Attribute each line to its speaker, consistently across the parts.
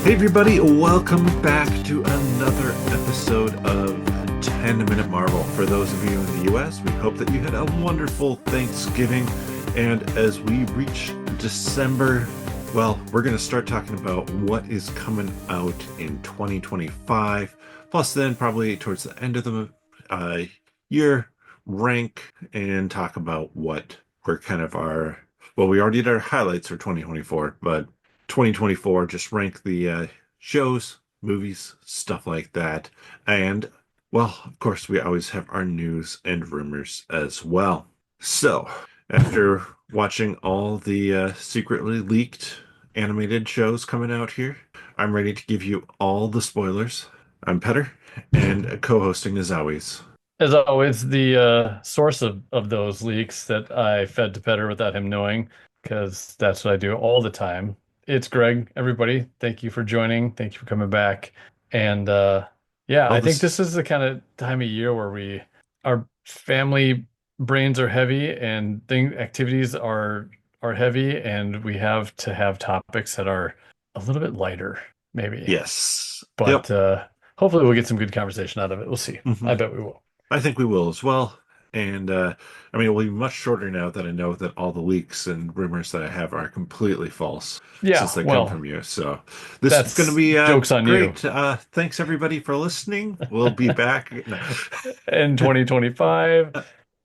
Speaker 1: Hey everybody, welcome back to another episode of 10 Minute Marvel. For those of you in the US, we hope that you had a wonderful Thanksgiving. And as we reach December, well, we're going to start talking about what is coming out in 2025. Plus, then probably towards the end of the year, rank and talk about what we're kind of well, we already did our highlights for 2024, but 2024, just rank the shows, movies, stuff like that. And, well, of course, we always have our news and rumors as well. So, after watching all the secretly leaked animated shows coming out here, I'm ready to give you all the spoilers. I'm Petter, and co-hosting as always.
Speaker 2: As always, the source of those leaks that I fed to Petter without him knowing, because that's what I do all the time. It's Greg, everybody. Thank you for joining. Thank you for coming back. And yeah,
Speaker 1: Well,
Speaker 2: I think
Speaker 1: this,
Speaker 2: this is the kind of time of year where our family brains are heavy and activities are heavy, and we have to have topics that are a little bit lighter, maybe.
Speaker 1: yes.
Speaker 2: But
Speaker 1: Yep.
Speaker 2: hopefully we'll get some good conversation out of it. We'll see.
Speaker 1: hmm
Speaker 2: I bet we will.
Speaker 1: I think we will as well. And I mean, it'll be much shorter now that I know that all the leaks and rumors that I have are completely false since
Speaker 2: Yeah,
Speaker 1: they come from
Speaker 2: well,
Speaker 1: you. So this is going to
Speaker 2: that's
Speaker 1: be
Speaker 2: joke's on you.
Speaker 1: great. Thanks everybody for listening. We'll be back. No.
Speaker 2: In 2025.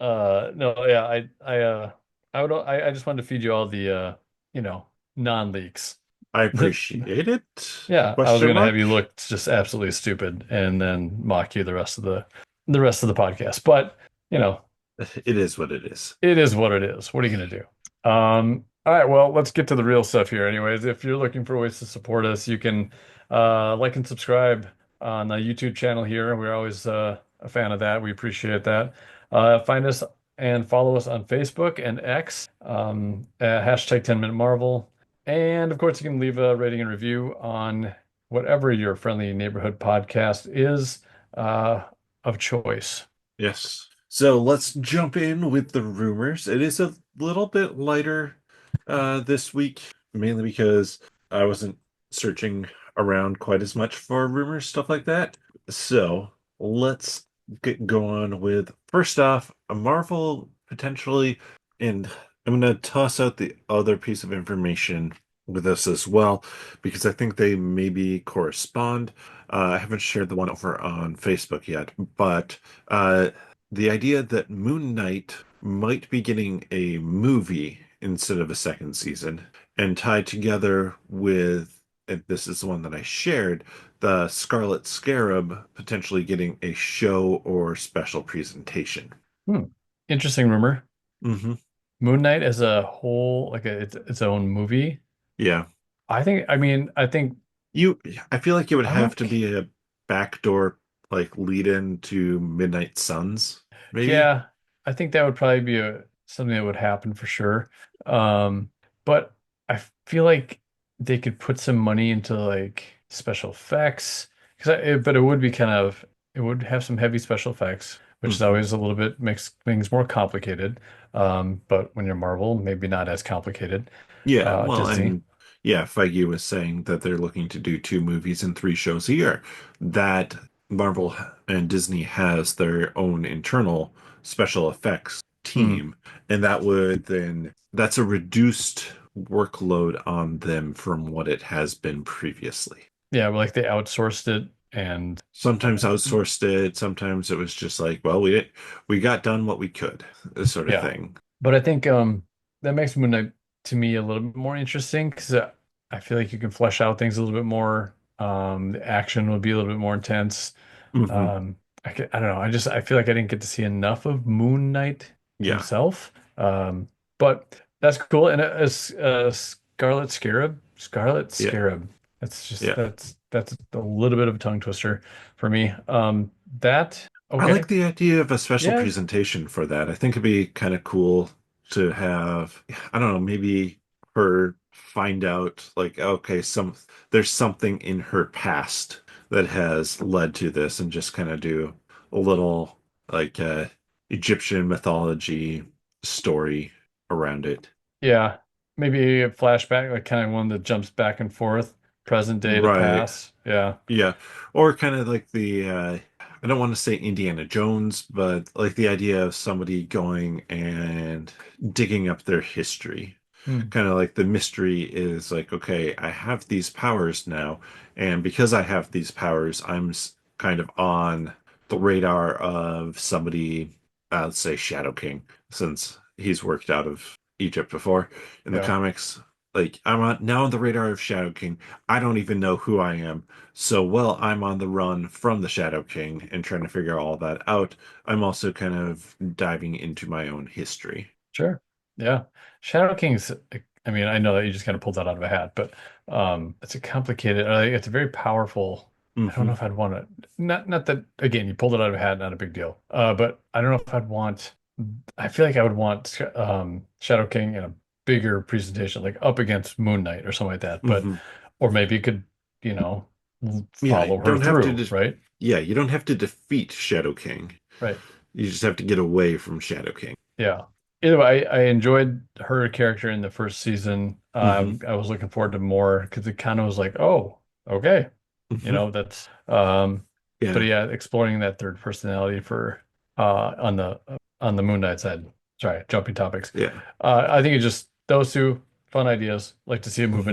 Speaker 2: No, yeah, I just wanted to feed you all the you know, non-leaks.
Speaker 1: I appreciate it.
Speaker 2: Yeah, I was
Speaker 1: Question
Speaker 2: gonna have
Speaker 1: mark?
Speaker 2: you look just absolutely stupid and then mock you the rest of the podcast. But, you know,
Speaker 1: It is what it is.
Speaker 2: it is what it is. What are you gonna do? All right, well, let's get to the real stuff here. Anyways, if you're looking for ways to support us, you can like and subscribe on the YouTube channel here. We're always a fan of that. We appreciate that. Find us and follow us on Facebook and X at hashtag 10 Minute Marvel. And of course, you can leave a rating and review on whatever your friendly neighborhood podcast is of choice.
Speaker 1: Yes. So let's jump in with the rumors. It is a little bit lighter this week, mainly because I wasn't searching around quite as much for rumors, stuff like that. So let's get going with first off, a Marvel potentially, and I'm going to toss out the other piece of information with this as well, because I think they maybe correspond. I haven't shared the one over on Facebook yet, but the idea that Moon Knight might be getting a movie instead of a second season and tied together with, and this is the one that I shared, the Scarlet Scarab potentially getting a show or special presentation.
Speaker 2: Hmm. Interesting rumor.
Speaker 1: hmm
Speaker 2: Moon Knight as a whole, like its own movie.
Speaker 1: Yeah.
Speaker 2: I think
Speaker 1: You, I feel like it would
Speaker 2: I'm
Speaker 1: have to
Speaker 2: okay.
Speaker 1: be a backdoor like lead in to Midnight Suns, maybe.
Speaker 2: Yeah, I think that would probably be something that would happen for sure. But I feel like they could put some money into like special effects but it would have some heavy special effects, which is
Speaker 1: hmm
Speaker 2: always a little bit makes things more complicated. But when you're Marvel, maybe not as complicated.
Speaker 1: Yeah, well,
Speaker 2: Disney.
Speaker 1: and yeah, Feige was saying that they're looking to do two movies and three shows a year. That Marvel and Disney has their own internal special effects
Speaker 2: Hmm.
Speaker 1: team, and that's a reduced workload on them from what it has been previously.
Speaker 2: Yeah, well, like they outsourced it and
Speaker 1: Sometimes
Speaker 2: uh,
Speaker 1: outsourced it, sometimes it was just like, well, we got done what we could, this sort of
Speaker 2: yeah.
Speaker 1: thing.
Speaker 2: But I think that makes Moon Knight to me a little bit more interesting because I feel like you can flesh out things a little bit more. The action would be a little bit more intense.
Speaker 1: hmm
Speaker 2: Um, I don't know. I feel like I didn't get to see enough of Moon Knight
Speaker 1: Yeah.
Speaker 2: himself. But that's cool. And as Scarlet
Speaker 1: Yeah.
Speaker 2: Scarab. That's just
Speaker 1: Yeah.
Speaker 2: that's a little bit of a tongue twister for me. That
Speaker 1: I like
Speaker 2: okay.
Speaker 1: the idea of a special
Speaker 2: Yeah,
Speaker 1: presentation for that. I think it'd be kind of cool to have, I don't know, maybe her find out like, okay, there's something in her past that has led to this and just kind of do a little like Egyptian mythology story around it.
Speaker 2: yeah, maybe a flashback, like kind of one that jumps back and forth. present day to
Speaker 1: Right.
Speaker 2: pass. Yeah.
Speaker 1: Yeah. Or kind of like I don't want to say Indiana Jones, but like the idea of somebody going and digging up their history.
Speaker 2: Hmm.
Speaker 1: Kind of like the mystery is like, okay, I have these powers now, and because I have these powers, kind of on the radar of somebody, let's say Shadow King, since he's worked out of Egypt before in the
Speaker 2: Yeah.
Speaker 1: comics. Like now on the radar of Shadow King. I don't even know who I am. So while I'm on the run from the Shadow King and trying to figure all that out, I'm also kind of diving into my own history.
Speaker 2: Sure. Yeah. Shadow King's, I mean, I know that you just kind of pulled that out of a hat, but it's a complicated, it's a very powerful. I don't know
Speaker 1: Hmm.
Speaker 2: if I'd want to, not that, again, you pulled it out of a hat, not a big deal. But I don't know if I'd want, I feel like I would want Shadow King in a bigger presentation, like up against Moon Knight or something like that. But,
Speaker 1: Hmm.
Speaker 2: or maybe you could, you know,
Speaker 1: Yeah, you
Speaker 2: follow her
Speaker 1: don't have to
Speaker 2: through, right?
Speaker 1: yeah, you don't have to defeat Shadow King.
Speaker 2: Right.
Speaker 1: You just have to get away from Shadow King.
Speaker 2: Yeah. Either way, I enjoyed her character in the first season.
Speaker 1: Hmm.
Speaker 2: I was looking forward to more because it kind of was like, oh, okay,
Speaker 1: Hmm.
Speaker 2: that's but
Speaker 1: Yeah.
Speaker 2: yeah, exploring that third personality for on the Moon Knight side. Sorry, jumping topics.
Speaker 1: Yeah.
Speaker 2: I think it's just those two fun ideas. Like to see it move
Speaker 1: Hmm.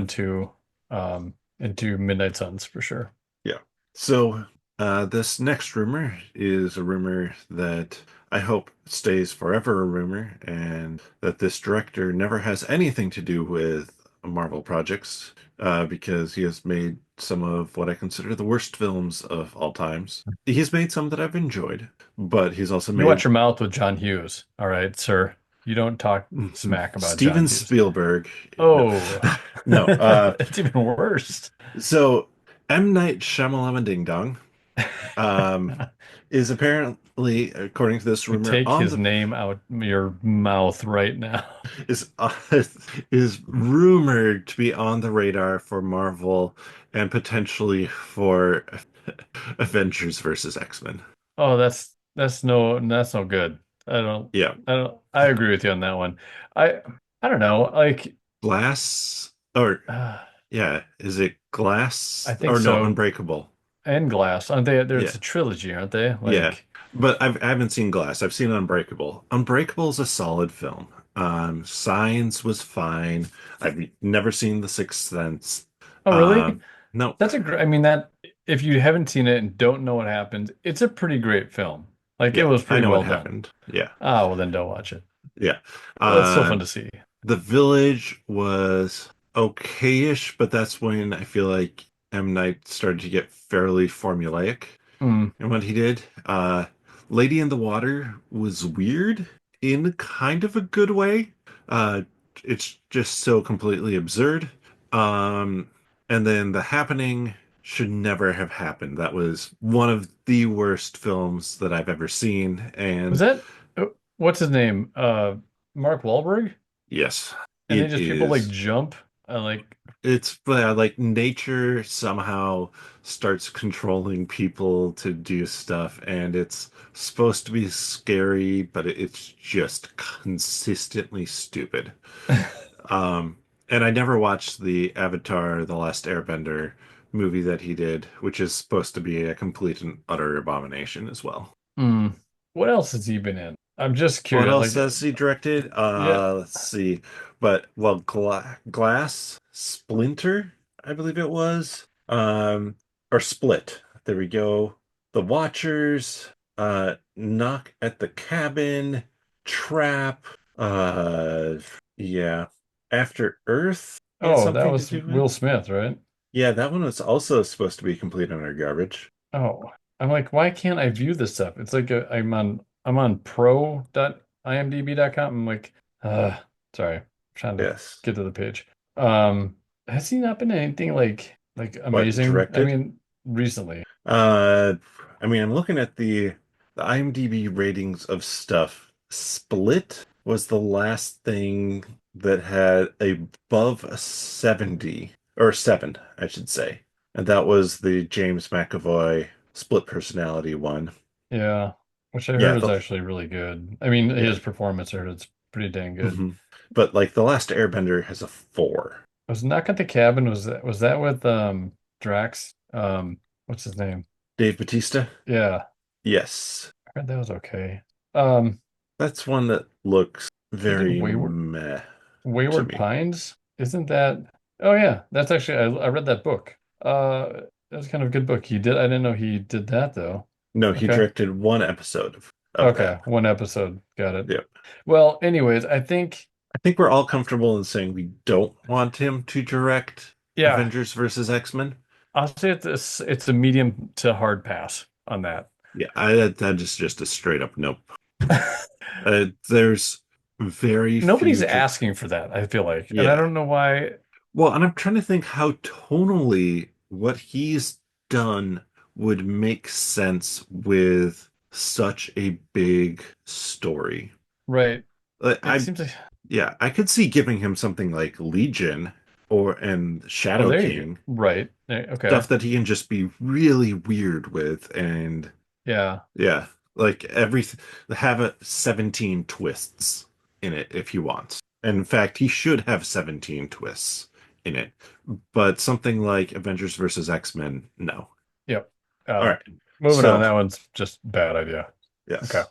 Speaker 2: into Midnight Suns for sure.
Speaker 1: Yeah. So, this next rumor is a rumor that I hope stays forever a rumor, and that this director never has anything to do with Marvel projects, because he has made some of what I consider the worst films of all times. He's made some that I've enjoyed, but he's also
Speaker 2: You watch
Speaker 1: made
Speaker 2: your mouth with John Hughes, all right, sir. You don't talk smack about John
Speaker 1: Steven
Speaker 2: Hughes.
Speaker 1: Spielberg. No,
Speaker 2: Oh,
Speaker 1: no.
Speaker 2: it's even worse.
Speaker 1: So M. Night Shyamalan Ding Dong. Um, is apparently, according to this
Speaker 2: You
Speaker 1: rumor,
Speaker 2: take
Speaker 1: on
Speaker 2: his
Speaker 1: the
Speaker 2: name out your mouth right now.
Speaker 1: is is rumored to be on the radar for Marvel and potentially for Avengers versus X-Men.
Speaker 2: Oh, that's no good.
Speaker 1: Yeah,
Speaker 2: I agree with you on that one. I I don't know. Like
Speaker 1: Glass or
Speaker 2: uh,
Speaker 1: yeah, is it
Speaker 2: I
Speaker 1: Glass
Speaker 2: think
Speaker 1: or no,
Speaker 2: so.
Speaker 1: Unbreakable?
Speaker 2: And Glass, aren't they? It's
Speaker 1: Yeah,
Speaker 2: a trilogy, aren't they?
Speaker 1: yeah.
Speaker 2: Like,
Speaker 1: But I haven't seen Glass. I've seen Unbreakable. Unbreakable is a solid film. Signs was fine. I've never seen The Sixth Sense.
Speaker 2: oh, really?
Speaker 1: No,
Speaker 2: That's a great. I mean, that if you haven't seen it and don't know what happens, it's a pretty great film. Like it
Speaker 1: yeah,
Speaker 2: was
Speaker 1: I
Speaker 2: pretty
Speaker 1: know what
Speaker 2: well done.
Speaker 1: happened. Yeah,
Speaker 2: Ah, well then don't watch it.
Speaker 1: yeah.
Speaker 2: It's still fun
Speaker 1: Uh,
Speaker 2: to see.
Speaker 1: The Village was okay-ish, but that's when I feel like M. Night started to get fairly formulaic
Speaker 2: Mm.
Speaker 1: in what he did. Lady in the Water was weird in kind of a good way. Uh, it's just so completely absurd. Um, and then The Happening should never have happened. That was one of the worst films that I've ever seen.
Speaker 2: Was
Speaker 1: And
Speaker 2: that what's his name? Mark Wahlberg?
Speaker 1: yes,
Speaker 2: And then
Speaker 1: it
Speaker 2: just people like
Speaker 1: is.
Speaker 2: jump. Like,
Speaker 1: It's like nature somehow starts controlling people to do stuff, and it's supposed to be scary, but it's just consistently stupid. Um, and I never watched the Avatar: The Last Airbender movie that he did, which is supposed to be a complete and utter abomination as well.
Speaker 2: hmm. What else has he been in? I'm just
Speaker 1: What
Speaker 2: curious.
Speaker 1: else
Speaker 2: Like,
Speaker 1: has he directed?
Speaker 2: yeah.
Speaker 1: Let's see. But well, Glass, Splinter, I believe it was. Or Split. There we go. The Watchers, Knock at the Cabin, Trap, uh yeah. After Earth, he had
Speaker 2: Oh, that
Speaker 1: something to
Speaker 2: was
Speaker 1: do
Speaker 2: Will
Speaker 1: with.
Speaker 2: Smith, right?
Speaker 1: Yeah, that one was also supposed to be complete utter garbage.
Speaker 2: Oh, I'm like, why can't I view this stuff? It's like I'm on pro.imdb.com. I'm like, sorry, I'm trying to
Speaker 1: Yes.
Speaker 2: get to the page. Um, has he not been in anything like
Speaker 1: What,
Speaker 2: amazing? I
Speaker 1: directed?
Speaker 2: mean, recently.
Speaker 1: Uh, I mean, I'm looking at the IMDb ratings of stuff. Split was the last thing that had above a 70 or 7, I should say. And that was the James McAvoy split personality one.
Speaker 2: Yeah, which I
Speaker 1: Yeah,
Speaker 2: heard is actually really good. I mean, his
Speaker 1: yeah.
Speaker 2: performance, I heard it's pretty dang good.
Speaker 1: Hmm. But like The Last Airbender has a 4.
Speaker 2: Was Knock at the Cabin, was that with Drax? What's his name?
Speaker 1: Dave Batista?
Speaker 2: Yeah,
Speaker 1: Yes.
Speaker 2: I heard that was okay. Um,
Speaker 1: That's one that looks
Speaker 2: he did
Speaker 1: very meh to
Speaker 2: Wayward
Speaker 1: me.
Speaker 2: Pines. Isn't that? Oh yeah, that's actually I read that book. That was kind of a good book. I didn't know he did that though.
Speaker 1: No, he
Speaker 2: Okay.
Speaker 1: directed one episode of
Speaker 2: Okay,
Speaker 1: that.
Speaker 2: one episode. Got it.
Speaker 1: Yeah.
Speaker 2: Well, anyways, I think
Speaker 1: I think we're all comfortable in saying we don't want him to direct
Speaker 2: yeah,
Speaker 1: Avengers versus X-Men.
Speaker 2: I'll say it's a medium to hard pass on that.
Speaker 1: Yeah, that is just a straight up nope. There's very
Speaker 2: Nobody's
Speaker 1: few.
Speaker 2: asking for that, I feel like. And I
Speaker 1: Yeah.
Speaker 2: don't know why.
Speaker 1: Well, and I'm trying to think how tonally what he's done would make sense with such a big story.
Speaker 2: Right. It
Speaker 1: I
Speaker 2: seems like
Speaker 1: Yeah, I could see giving him something like Legion and
Speaker 2: oh,
Speaker 1: Shadow
Speaker 2: there you go.
Speaker 1: King,
Speaker 2: Right. Okay.
Speaker 1: stuff that he can just be really weird with, and
Speaker 2: Yeah.
Speaker 1: yeah, like everything, have a 17 twists in it if he wants. And in fact, he should have 17 twists in it. But something like Avengers versus X-Men, no.
Speaker 2: Yep.
Speaker 1: All
Speaker 2: Uh,
Speaker 1: right.
Speaker 2: moving on.
Speaker 1: So,
Speaker 2: That one's just bad idea. Okay.
Speaker 1: yes.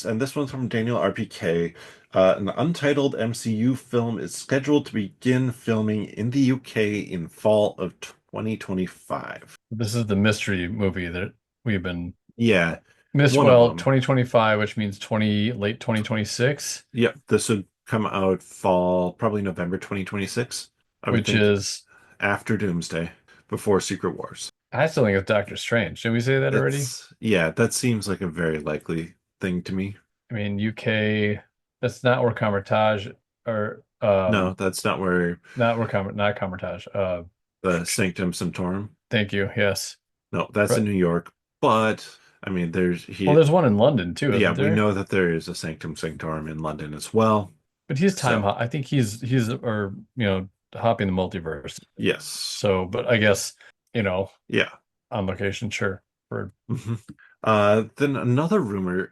Speaker 1: And this one's from Daniel RPK. An untitled MCU film is scheduled to begin filming in the UK in fall of 2025.
Speaker 2: This is the mystery movie that we've been
Speaker 1: Yeah, one of
Speaker 2: well,
Speaker 1: them.
Speaker 2: 2025, which means late 2026,
Speaker 1: Yep, this would come out fall, probably November 2026. I would
Speaker 2: which
Speaker 1: think
Speaker 2: is
Speaker 1: after Doomsday, before Secret Wars.
Speaker 2: I still think it's Doctor Strange. Did we say that already?
Speaker 1: Yeah, that seems like a very likely thing to me.
Speaker 2: I mean, UK, that's not where Comertage or
Speaker 1: No, that's not where
Speaker 2: not Comertage.
Speaker 1: the Sanctum Sanctorum.
Speaker 2: Thank you. Yes.
Speaker 1: No, that's in
Speaker 2: Right.
Speaker 1: New York. But I mean,
Speaker 2: Well, there's one in London too,
Speaker 1: yeah,
Speaker 2: isn't
Speaker 1: we
Speaker 2: there?
Speaker 1: know that there is a Sanctum Sanctorum in London as well.
Speaker 2: But he's
Speaker 1: So,
Speaker 2: I think he's or hopping the multiverse.
Speaker 1: yes.
Speaker 2: So, but I guess, you know,
Speaker 1: Yeah.
Speaker 2: on location, sure. For
Speaker 1: Mhm. Then another rumor,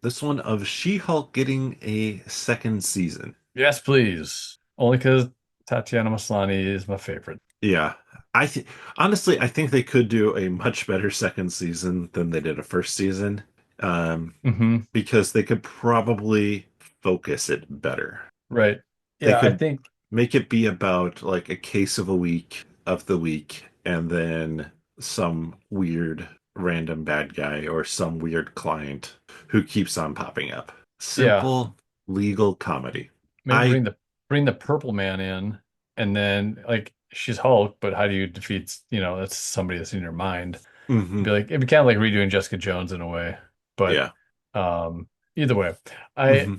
Speaker 1: this one of She-Hulk getting a second season.
Speaker 2: yes, please. Only because Tatiana Maslany is my favorite.
Speaker 1: Yeah. I think honestly, I think they could do a much better second season than they did a first season.
Speaker 2: Hmm.
Speaker 1: Because they could probably focus it better.
Speaker 2: Right.
Speaker 1: They
Speaker 2: Yeah, I
Speaker 1: could
Speaker 2: think
Speaker 1: make it be about like a case of a week of the week and then some weird random bad guy or some weird client who keeps on popping up.
Speaker 2: yeah,
Speaker 1: Simple legal comedy.
Speaker 2: maybe
Speaker 1: I
Speaker 2: bring the Purple Man in, and then like she's Hulk, but how do you defeat, that's somebody that's in your mind.
Speaker 1: hmm
Speaker 2: It'd be kind of like redoing Jessica Jones in a way. But
Speaker 1: yeah.
Speaker 2: either way, I,
Speaker 1: hmm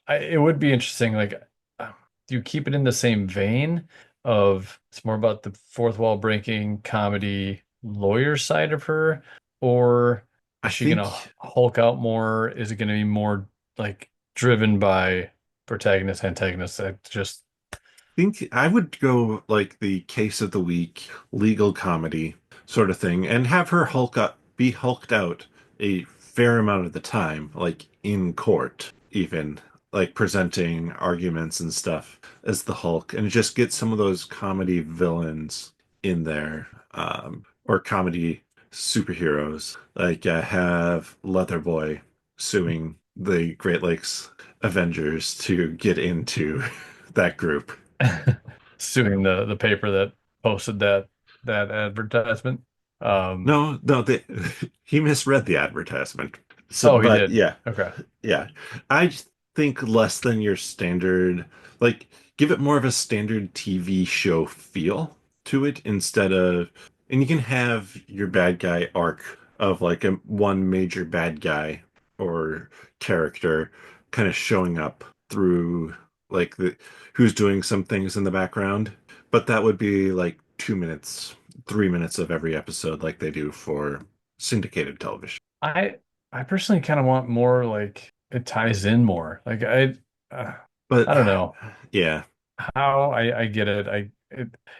Speaker 2: it would be interesting. Like, do you keep it in the same vein of it's more about the fourth wall breaking comedy lawyer side of her, or
Speaker 1: I
Speaker 2: is she gonna
Speaker 1: think
Speaker 2: Hulk out more? Is it gonna be more like driven by protagonist, antagonist? I just
Speaker 1: think I would go like the case of the week, legal comedy sort of thing, and have her be hulked out a fair amount of the time, like in court, even like presenting arguments and stuff as the Hulk, and just get some of those comedy villains in there, or comedy superheroes, like have Leatherboy suing the Great Lakes Avengers to get into that group.
Speaker 2: suing the paper that posted that advertisement. Um,
Speaker 1: No, no, he misread the advertisement. So,
Speaker 2: oh, he
Speaker 1: but
Speaker 2: did.
Speaker 1: yeah,
Speaker 2: Okay.
Speaker 1: yeah. I just think less than your standard, like give it more of a standard TV show feel to it instead of, and you can have your bad guy arc of like one major bad guy or character kind of showing up through like who's doing some things in the background, but that would be like 2 minutes, 3 minutes of every episode, like they do for syndicated television.
Speaker 2: I I personally kind of want more like it ties in more. Uh,
Speaker 1: But
Speaker 2: I don't know
Speaker 1: yeah.
Speaker 2: how I get it.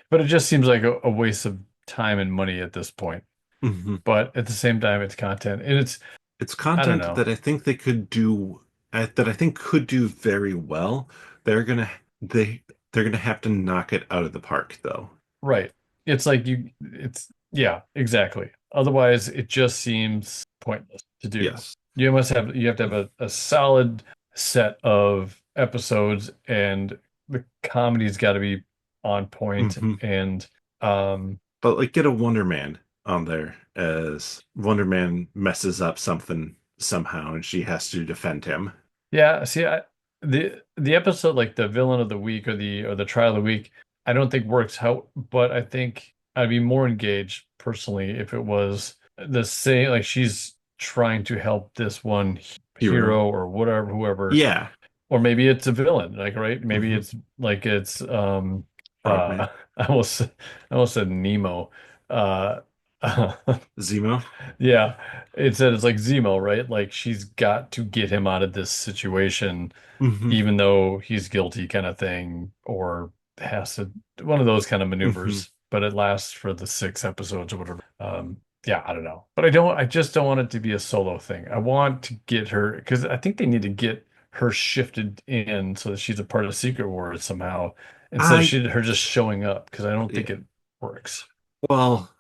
Speaker 2: But it just seems like a waste of time and money at this point.
Speaker 1: Mhm.
Speaker 2: But at the same time, it's content, and
Speaker 1: It's
Speaker 2: I don't
Speaker 1: content
Speaker 2: know.
Speaker 1: that I think they could do that I think could do very well. They're gonna they they're gonna have to knock it out of the park, though.
Speaker 2: Right. It's like yeah, exactly. Otherwise, it just seems pointless to do.
Speaker 1: Yes.
Speaker 2: You have to have a solid set of episodes, and the comedy's got to be on point,
Speaker 1: Hmm.
Speaker 2: and um
Speaker 1: But like, get a Wonder Man on there as Wonder Man messes up something somehow, and she has to defend him.
Speaker 2: yeah, see, the episode like the villain of the week or the trial of the week, I don't think works out, but I think I'd be more engaged personally if it was the same, like she's trying to help this one
Speaker 1: Hero.
Speaker 2: hero or whatever, whoever,
Speaker 1: Yeah.
Speaker 2: or maybe it's a villain, like right? Maybe
Speaker 1: Hmm.
Speaker 2: it's like it's
Speaker 1: Frogman.
Speaker 2: I almost said Nemo. Uh
Speaker 1: Zemo.
Speaker 2: Yeah, it's like Zemo, right? Like she's got to get him out of this situation,
Speaker 1: Hmm.
Speaker 2: even though he's guilty, kind of thing, or has to one of those kind of
Speaker 1: Hmm.
Speaker 2: maneuvers. But it lasts for the 6 episodes or whatever. Yeah, I don't know, but I just don't want it to be a solo thing. I want to get her because I think they need to get her shifted in so that she's a part of Secret Wars somehow instead of
Speaker 1: I
Speaker 2: her just showing up because I don't think
Speaker 1: yeah.
Speaker 2: it works.
Speaker 1: Well,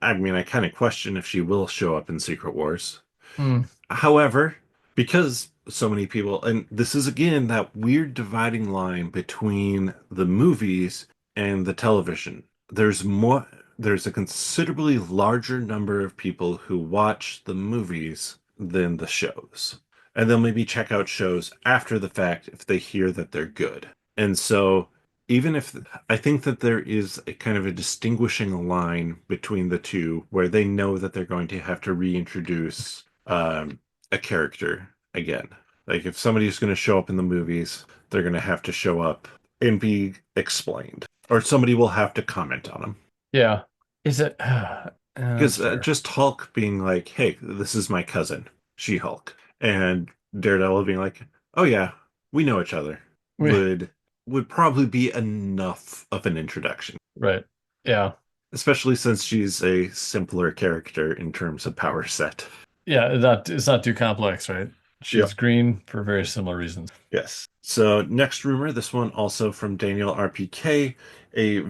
Speaker 1: I mean, I kind of question if she will show up in Secret Wars.
Speaker 2: Hmm.
Speaker 1: However, because so many people, and this is again that weird dividing line between the movies and the television. There's a considerably larger number of people who watch the movies than the shows. And they'll maybe check out shows after the fact if they hear that they're good. And so, even if I think that there is a kind of a distinguishing line between the two where they know that they're going to have to reintroduce a character again. Like if somebody's going to show up in the movies, they're going to have to show up and be explained, or somebody will have to comment on them.
Speaker 2: Yeah. Is it?
Speaker 1: Because
Speaker 2: That's fair.
Speaker 1: just Hulk being like, "Hey, this is my cousin, She-Hulk," and Daredevil being like, "Oh yeah, we know each other,"
Speaker 2: We,
Speaker 1: would would probably be enough of an introduction,
Speaker 2: right. Yeah.
Speaker 1: especially since she's a simpler character in terms of power set.
Speaker 2: Yeah. It's not too complex, right? She's
Speaker 1: Yep.
Speaker 2: green for very similar reasons.
Speaker 1: Yes. So next rumor, this one also from Daniel RPK, a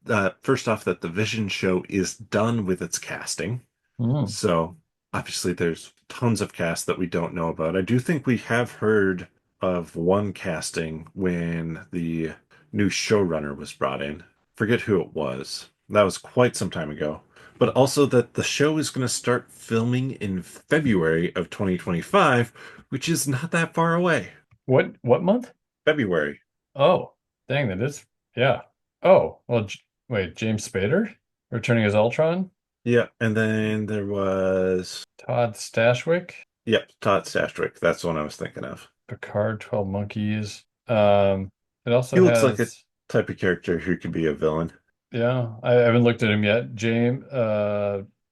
Speaker 1: that first off that the Vision show is done with its casting.
Speaker 2: Mm.
Speaker 1: So obviously there's tons of cast that we don't know about. I do think we have heard of one casting when the new showrunner was brought in. Forget who it was. That was quite some time ago. But also that the show is going to start filming in February of 2025, which is not that far away.
Speaker 2: What month?
Speaker 1: February.
Speaker 2: Oh, dang, that is. Yeah. Oh, well, wait, James Spader returning as Ultron?
Speaker 1: Yeah, and then there was
Speaker 2: Todd Stashwick,
Speaker 1: yep, Todd Stashwick. That's the one I was thinking of.
Speaker 2: Picard, 12 Monkeys. It
Speaker 1: He
Speaker 2: also
Speaker 1: looks like a
Speaker 2: has.
Speaker 1: type of character who could be a villain.
Speaker 2: Yeah, I haven't looked at him yet.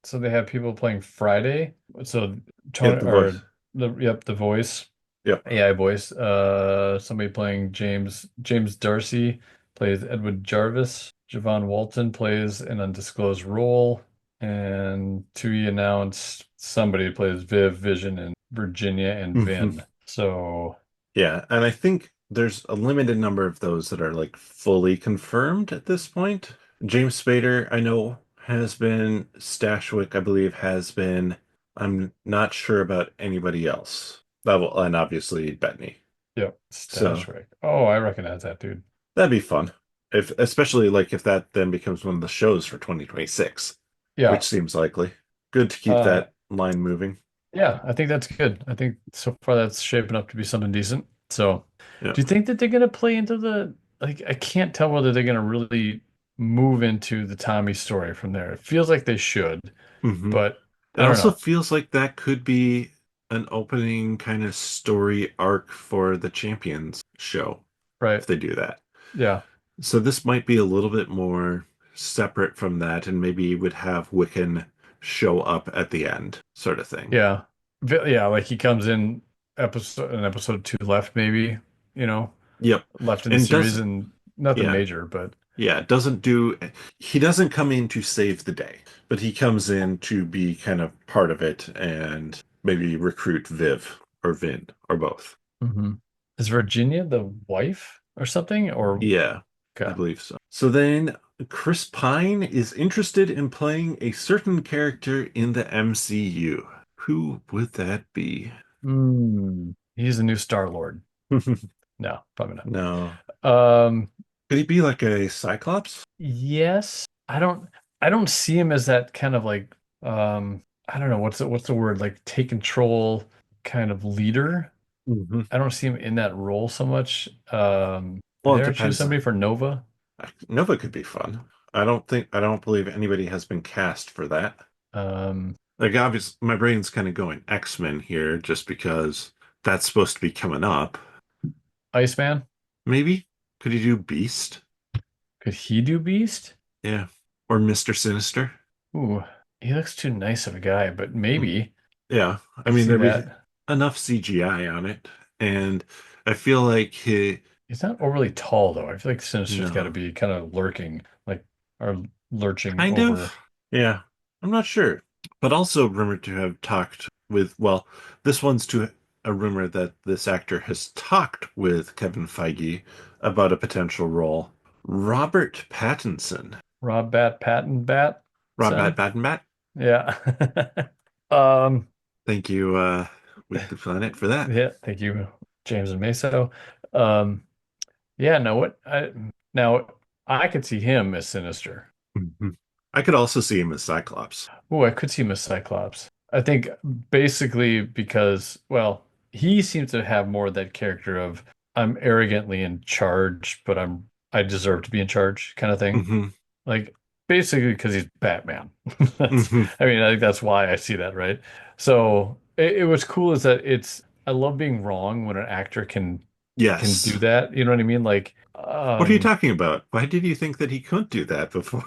Speaker 2: So they have people playing Friday. So
Speaker 1: Yeah,
Speaker 2: Tony
Speaker 1: the voice.
Speaker 2: or the voice,
Speaker 1: Yep.
Speaker 2: AI voice. Somebody playing James Darcy plays Edward Jarvis. Javon Walton plays an undisclosed role. And to be announced, somebody plays Viv, Vision, and Virginia and
Speaker 1: Hmm.
Speaker 2: Vin. So
Speaker 1: Yeah, and I think there's a limited number of those that are like fully confirmed at this point. James Spader, I know, has been. Stashwick, I believe, has been. I'm not sure about anybody else. And obviously Bettany.
Speaker 2: yep,
Speaker 1: So
Speaker 2: Stashwick. Oh, I recognize that dude.
Speaker 1: that'd be fun. If especially like if that then becomes one of the shows for 2026,
Speaker 2: Yeah.
Speaker 1: which seems likely. Good to keep
Speaker 2: Uh,
Speaker 1: that line moving.
Speaker 2: Yeah, I think that's good. I think so far that's shaping up to be something decent. So,
Speaker 1: Yeah.
Speaker 2: do you think that they're going to play into the like I can't tell whether they're going to really move into the Tommy story from there. It feels like they should,
Speaker 1: Hmm.
Speaker 2: but
Speaker 1: It
Speaker 2: I don't
Speaker 1: also
Speaker 2: know.
Speaker 1: feels like that could be an opening kind of story arc for the Champions show
Speaker 2: Right.
Speaker 1: if they do that.
Speaker 2: Yeah.
Speaker 1: So this might be a little bit more separate from that, and maybe would have Wiccan show up at the end, sort of thing.
Speaker 2: Yeah. Yeah, like he comes in episode 2 left maybe, you know,
Speaker 1: Yep.
Speaker 2: left in the
Speaker 1: And
Speaker 2: series
Speaker 1: does
Speaker 2: and nothing
Speaker 1: yeah,
Speaker 2: major, but
Speaker 1: yeah, doesn't do he doesn't come in to save the day, but he comes in to be kind of part of it and maybe recruit Viv or Vin or both.
Speaker 2: Mhm. Is Virginia the wife or something or
Speaker 1: Yeah. I
Speaker 2: Okay.
Speaker 1: believe so. So then Chris Pine is interested in playing a certain character in the MCU. Who would that be?
Speaker 2: He's a new Star-Lord. No, probably
Speaker 1: No.
Speaker 2: not.
Speaker 1: Could he be like a Cyclops?
Speaker 2: Yes. I don't see him as that kind of like I don't know what's the word, like take control kind of leader.
Speaker 1: Hmm.
Speaker 2: I don't see him in that role so much. Did
Speaker 1: Well,
Speaker 2: they
Speaker 1: it
Speaker 2: ever choose
Speaker 1: depends.
Speaker 2: somebody for Nova?
Speaker 1: Nova could be fun. I don't believe anybody has been cast for that.
Speaker 2: Um,
Speaker 1: Like, obviously, my brain's kind of going X-Men here just because that's supposed to be coming up.
Speaker 2: Iceman?
Speaker 1: Maybe? Could he do Beast?
Speaker 2: Could he do Beast?
Speaker 1: Yeah. Or Mr. Sinister?
Speaker 2: Ooh, he looks too nice of a guy, but
Speaker 1: Mm.
Speaker 2: maybe.
Speaker 1: Yeah.
Speaker 2: I
Speaker 1: I
Speaker 2: can
Speaker 1: mean,
Speaker 2: see
Speaker 1: there'd be
Speaker 2: that.
Speaker 1: enough CGI on it. And I feel like
Speaker 2: He's not overly tall though. I feel like Sinister's got to
Speaker 1: no.
Speaker 2: be kind of lurking, like or lurching
Speaker 1: Kind
Speaker 2: over.
Speaker 1: of. Yeah. I'm not sure. But also rumored to have talked with, well, this one's to a rumor that this actor has talked with Kevin Feige about a potential role. Robert Pattinson.
Speaker 2: Rob Bat Patton Bat
Speaker 1: Rob Bat
Speaker 2: son.
Speaker 1: Bat.
Speaker 2: Yeah. Um,
Speaker 1: Thank you, Weekly Planet, for that.
Speaker 2: yeah, thank you, James and Meso. Um, yeah, no, now I could see him as Sinister.
Speaker 1: Mhm. I could also see him as Cyclops.
Speaker 2: Oh, I could see him as Cyclops. I think basically because, well, he seems to have more of that character of I'm arrogantly in charge, but I deserve to be in charge kind of thing.
Speaker 1: Hmm.
Speaker 2: Like basically because he's Batman.
Speaker 1: Hmm.
Speaker 2: I mean, I think that's why I see that, right? So it was cool is that I love being wrong when an actor can do
Speaker 1: Yes.
Speaker 2: that. You know what I mean? Like,
Speaker 1: What are you talking about? Why did you think that he couldn't do that before?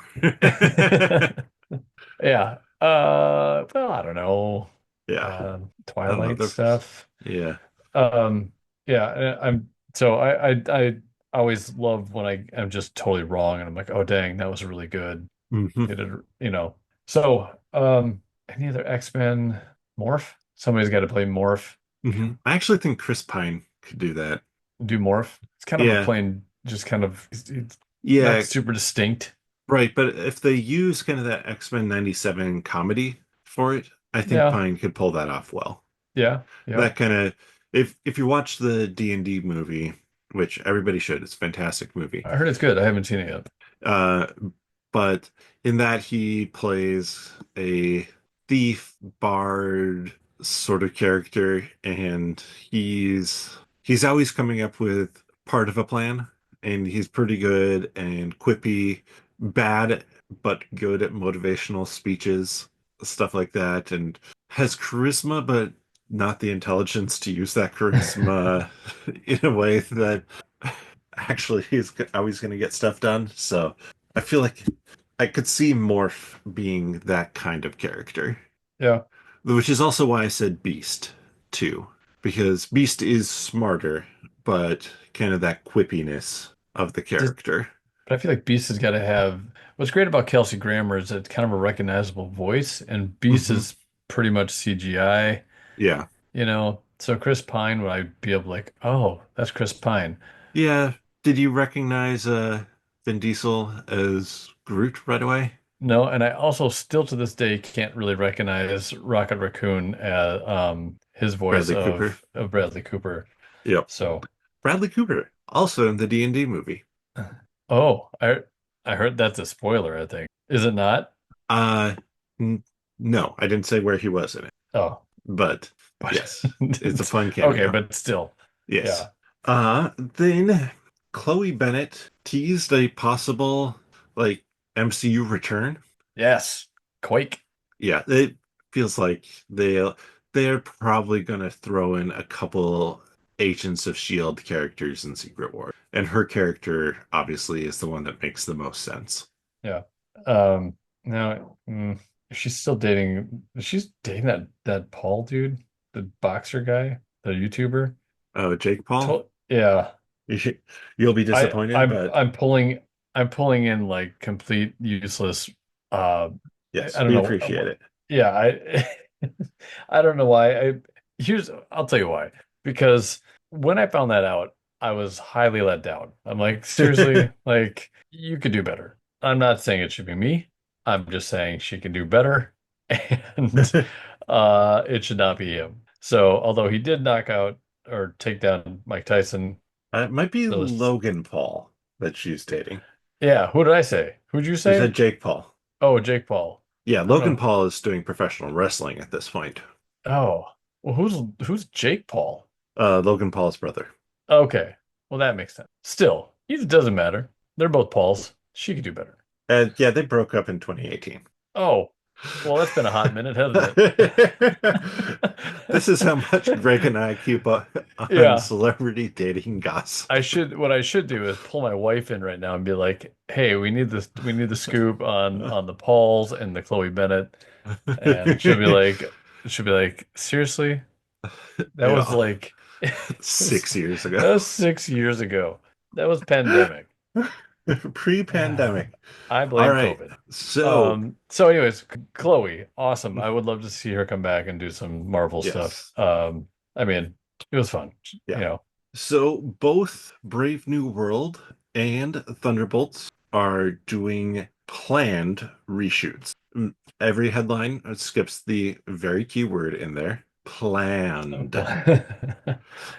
Speaker 2: yeah. Well, I don't know.
Speaker 1: Yeah. I don't know.
Speaker 2: Twilight stuff.
Speaker 1: Yeah.
Speaker 2: Um, yeah, I'm so I always love when I'm just totally wrong and I'm like, oh dang, that was really good.
Speaker 1: Hmm.
Speaker 2: It did, you know. So, any other X-Men Morph? Somebody's got to play Morph.
Speaker 1: Hmm. I actually think Chris Pine could do that.
Speaker 2: Do Morph. It's kind of a
Speaker 1: Yeah.
Speaker 2: plain, just kind of it's not
Speaker 1: Yeah.
Speaker 2: super distinct.
Speaker 1: Right. But if they use kind of that X-Men 97 comedy for it, I think
Speaker 2: Yeah,
Speaker 1: Pine could pull that off well.
Speaker 2: yeah, yeah.
Speaker 1: That kind of, if you watch the D&D movie, which everybody should, it's a fantastic movie.
Speaker 2: I heard it's good. I haven't seen it yet.
Speaker 1: Uh, but in that he plays a thief bard sort of character, and he's always coming up with part of a plan, and he's pretty good and quippy, bad but good at motivational speeches, stuff like that, and has charisma but not the intelligence to use that charisma in a way that actually he's always going to get stuff done. So I feel like I could see Morph being that kind of character,
Speaker 2: Yeah.
Speaker 1: which is also why I said Beast too, because Beast is smarter, but kind of that quippiness of the
Speaker 2: Just,
Speaker 1: character.
Speaker 2: but I feel like Beast has got to have what's great about Kelsey Grammer is it's kind of a recognizable voice, and Beast
Speaker 1: Hmm.
Speaker 2: is pretty much CGI,
Speaker 1: Yeah.
Speaker 2: you know. So Chris Pine, would I be able to like, oh, that's Chris Pine.
Speaker 1: Yeah. Did you recognize Vin Diesel as Groot right away?
Speaker 2: No, and I also still to this day can't really recognize Rocket Raccoon as his voice
Speaker 1: Bradley Cooper.
Speaker 2: of Bradley Cooper.
Speaker 1: Yep.
Speaker 2: So,
Speaker 1: Bradley Cooper, also in the D&D movie.
Speaker 2: oh, I heard that's a spoiler, I think. Is it not?
Speaker 1: Uh, n no, I didn't say where he was in it,
Speaker 2: Oh,
Speaker 1: but
Speaker 2: but
Speaker 1: yes, it's a fun
Speaker 2: okay,
Speaker 1: cameo.
Speaker 2: but still,
Speaker 1: Yes.
Speaker 2: yeah.
Speaker 1: Then Chloe Bennett teased a possible like MCU return.
Speaker 2: Yes. Quake.
Speaker 1: Yeah, it feels like they're probably gonna throw in a couple Agents of Shield characters in Secret War, and her character obviously is the one that makes the most sense.
Speaker 2: Yeah. Now, if she's dating that Paul dude, the boxer guy, the YouTuber.
Speaker 1: Oh, Jake Paul,
Speaker 2: Yeah.
Speaker 1: you'll be
Speaker 2: I
Speaker 1: disappointed,
Speaker 2: I'm
Speaker 1: but
Speaker 2: I'm pulling I'm pulling in like complete useless I
Speaker 1: yes,
Speaker 2: don't
Speaker 1: we
Speaker 2: know
Speaker 1: appreciate it.
Speaker 2: yeah, I I don't know why. I'll tell you why. Because when I found that out, I was highly let down. I'm like, seriously, like you could do better. I'm not saying it should be me. I'm just saying she can do better, and it should not be him. So, although he did knock out or take down Mike Tyson,
Speaker 1: It might be
Speaker 2: those
Speaker 1: Logan Paul that she's dating.
Speaker 2: yeah. Who did I say? Who'd you
Speaker 1: You said
Speaker 2: say?
Speaker 1: Jake Paul.
Speaker 2: Oh, Jake Paul.
Speaker 1: Yeah,
Speaker 2: I don't
Speaker 1: Logan
Speaker 2: know.
Speaker 1: Paul is doing professional wrestling at this point.
Speaker 2: Oh, well, who's Jake Paul?
Speaker 1: Logan Paul's brother.
Speaker 2: Okay, well that makes sense. Still, it doesn't matter. They're both Pauls. She could do better.
Speaker 1: And yeah, they broke up in 2018.
Speaker 2: Oh, well, that's been a hot minute, hasn't
Speaker 1: This is how much
Speaker 2: it?
Speaker 1: Greg and I keep on
Speaker 2: Yeah,
Speaker 1: celebrity dating gossip.
Speaker 2: what I should do is pull my wife in right now and be like, "Hey, we need the scoop on the Pauls and the Chloe Bennett." And she'll be like, "Seriously? That was
Speaker 1: Yeah,
Speaker 2: like it was
Speaker 1: 6 years ago.
Speaker 2: that was 6 years ago. That was pandemic."
Speaker 1: Pre-pandemic.
Speaker 2: I
Speaker 1: All
Speaker 2: blame
Speaker 1: right.
Speaker 2: COVID.
Speaker 1: So,
Speaker 2: So anyways, Chloe, awesome. I would love to see her come back and do some Marvel stuff.
Speaker 1: yes.
Speaker 2: I mean, it was fun, you
Speaker 1: Yeah.
Speaker 2: know.
Speaker 1: So both Brave New World and Thunderbolts are doing planned reshoots. Every headline skips the very key word in there. Planned.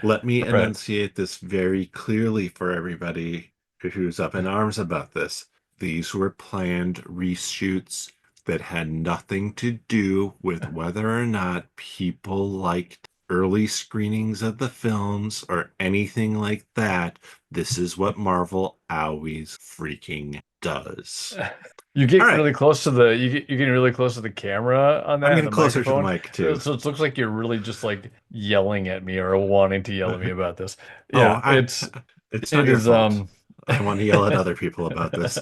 Speaker 1: Let me
Speaker 2: Right.
Speaker 1: enunciate this very clearly for everybody who's up in arms about this. These were planned reshoots that had nothing to do with whether or not people liked early screenings of the films or anything like that. This is what Marvel always freaking does.
Speaker 2: You
Speaker 1: All
Speaker 2: get
Speaker 1: right,
Speaker 2: really close to you're getting really close to the camera on
Speaker 1: I'm
Speaker 2: that and
Speaker 1: getting
Speaker 2: the
Speaker 1: closer to the
Speaker 2: microphone.
Speaker 1: mic too.
Speaker 2: So it looks like you're really just like yelling at me or wanting to yell at me about this.
Speaker 1: Oh,
Speaker 2: Yeah,
Speaker 1: it's not
Speaker 2: it
Speaker 1: your
Speaker 2: is
Speaker 1: fault. I want to yell at other people about this.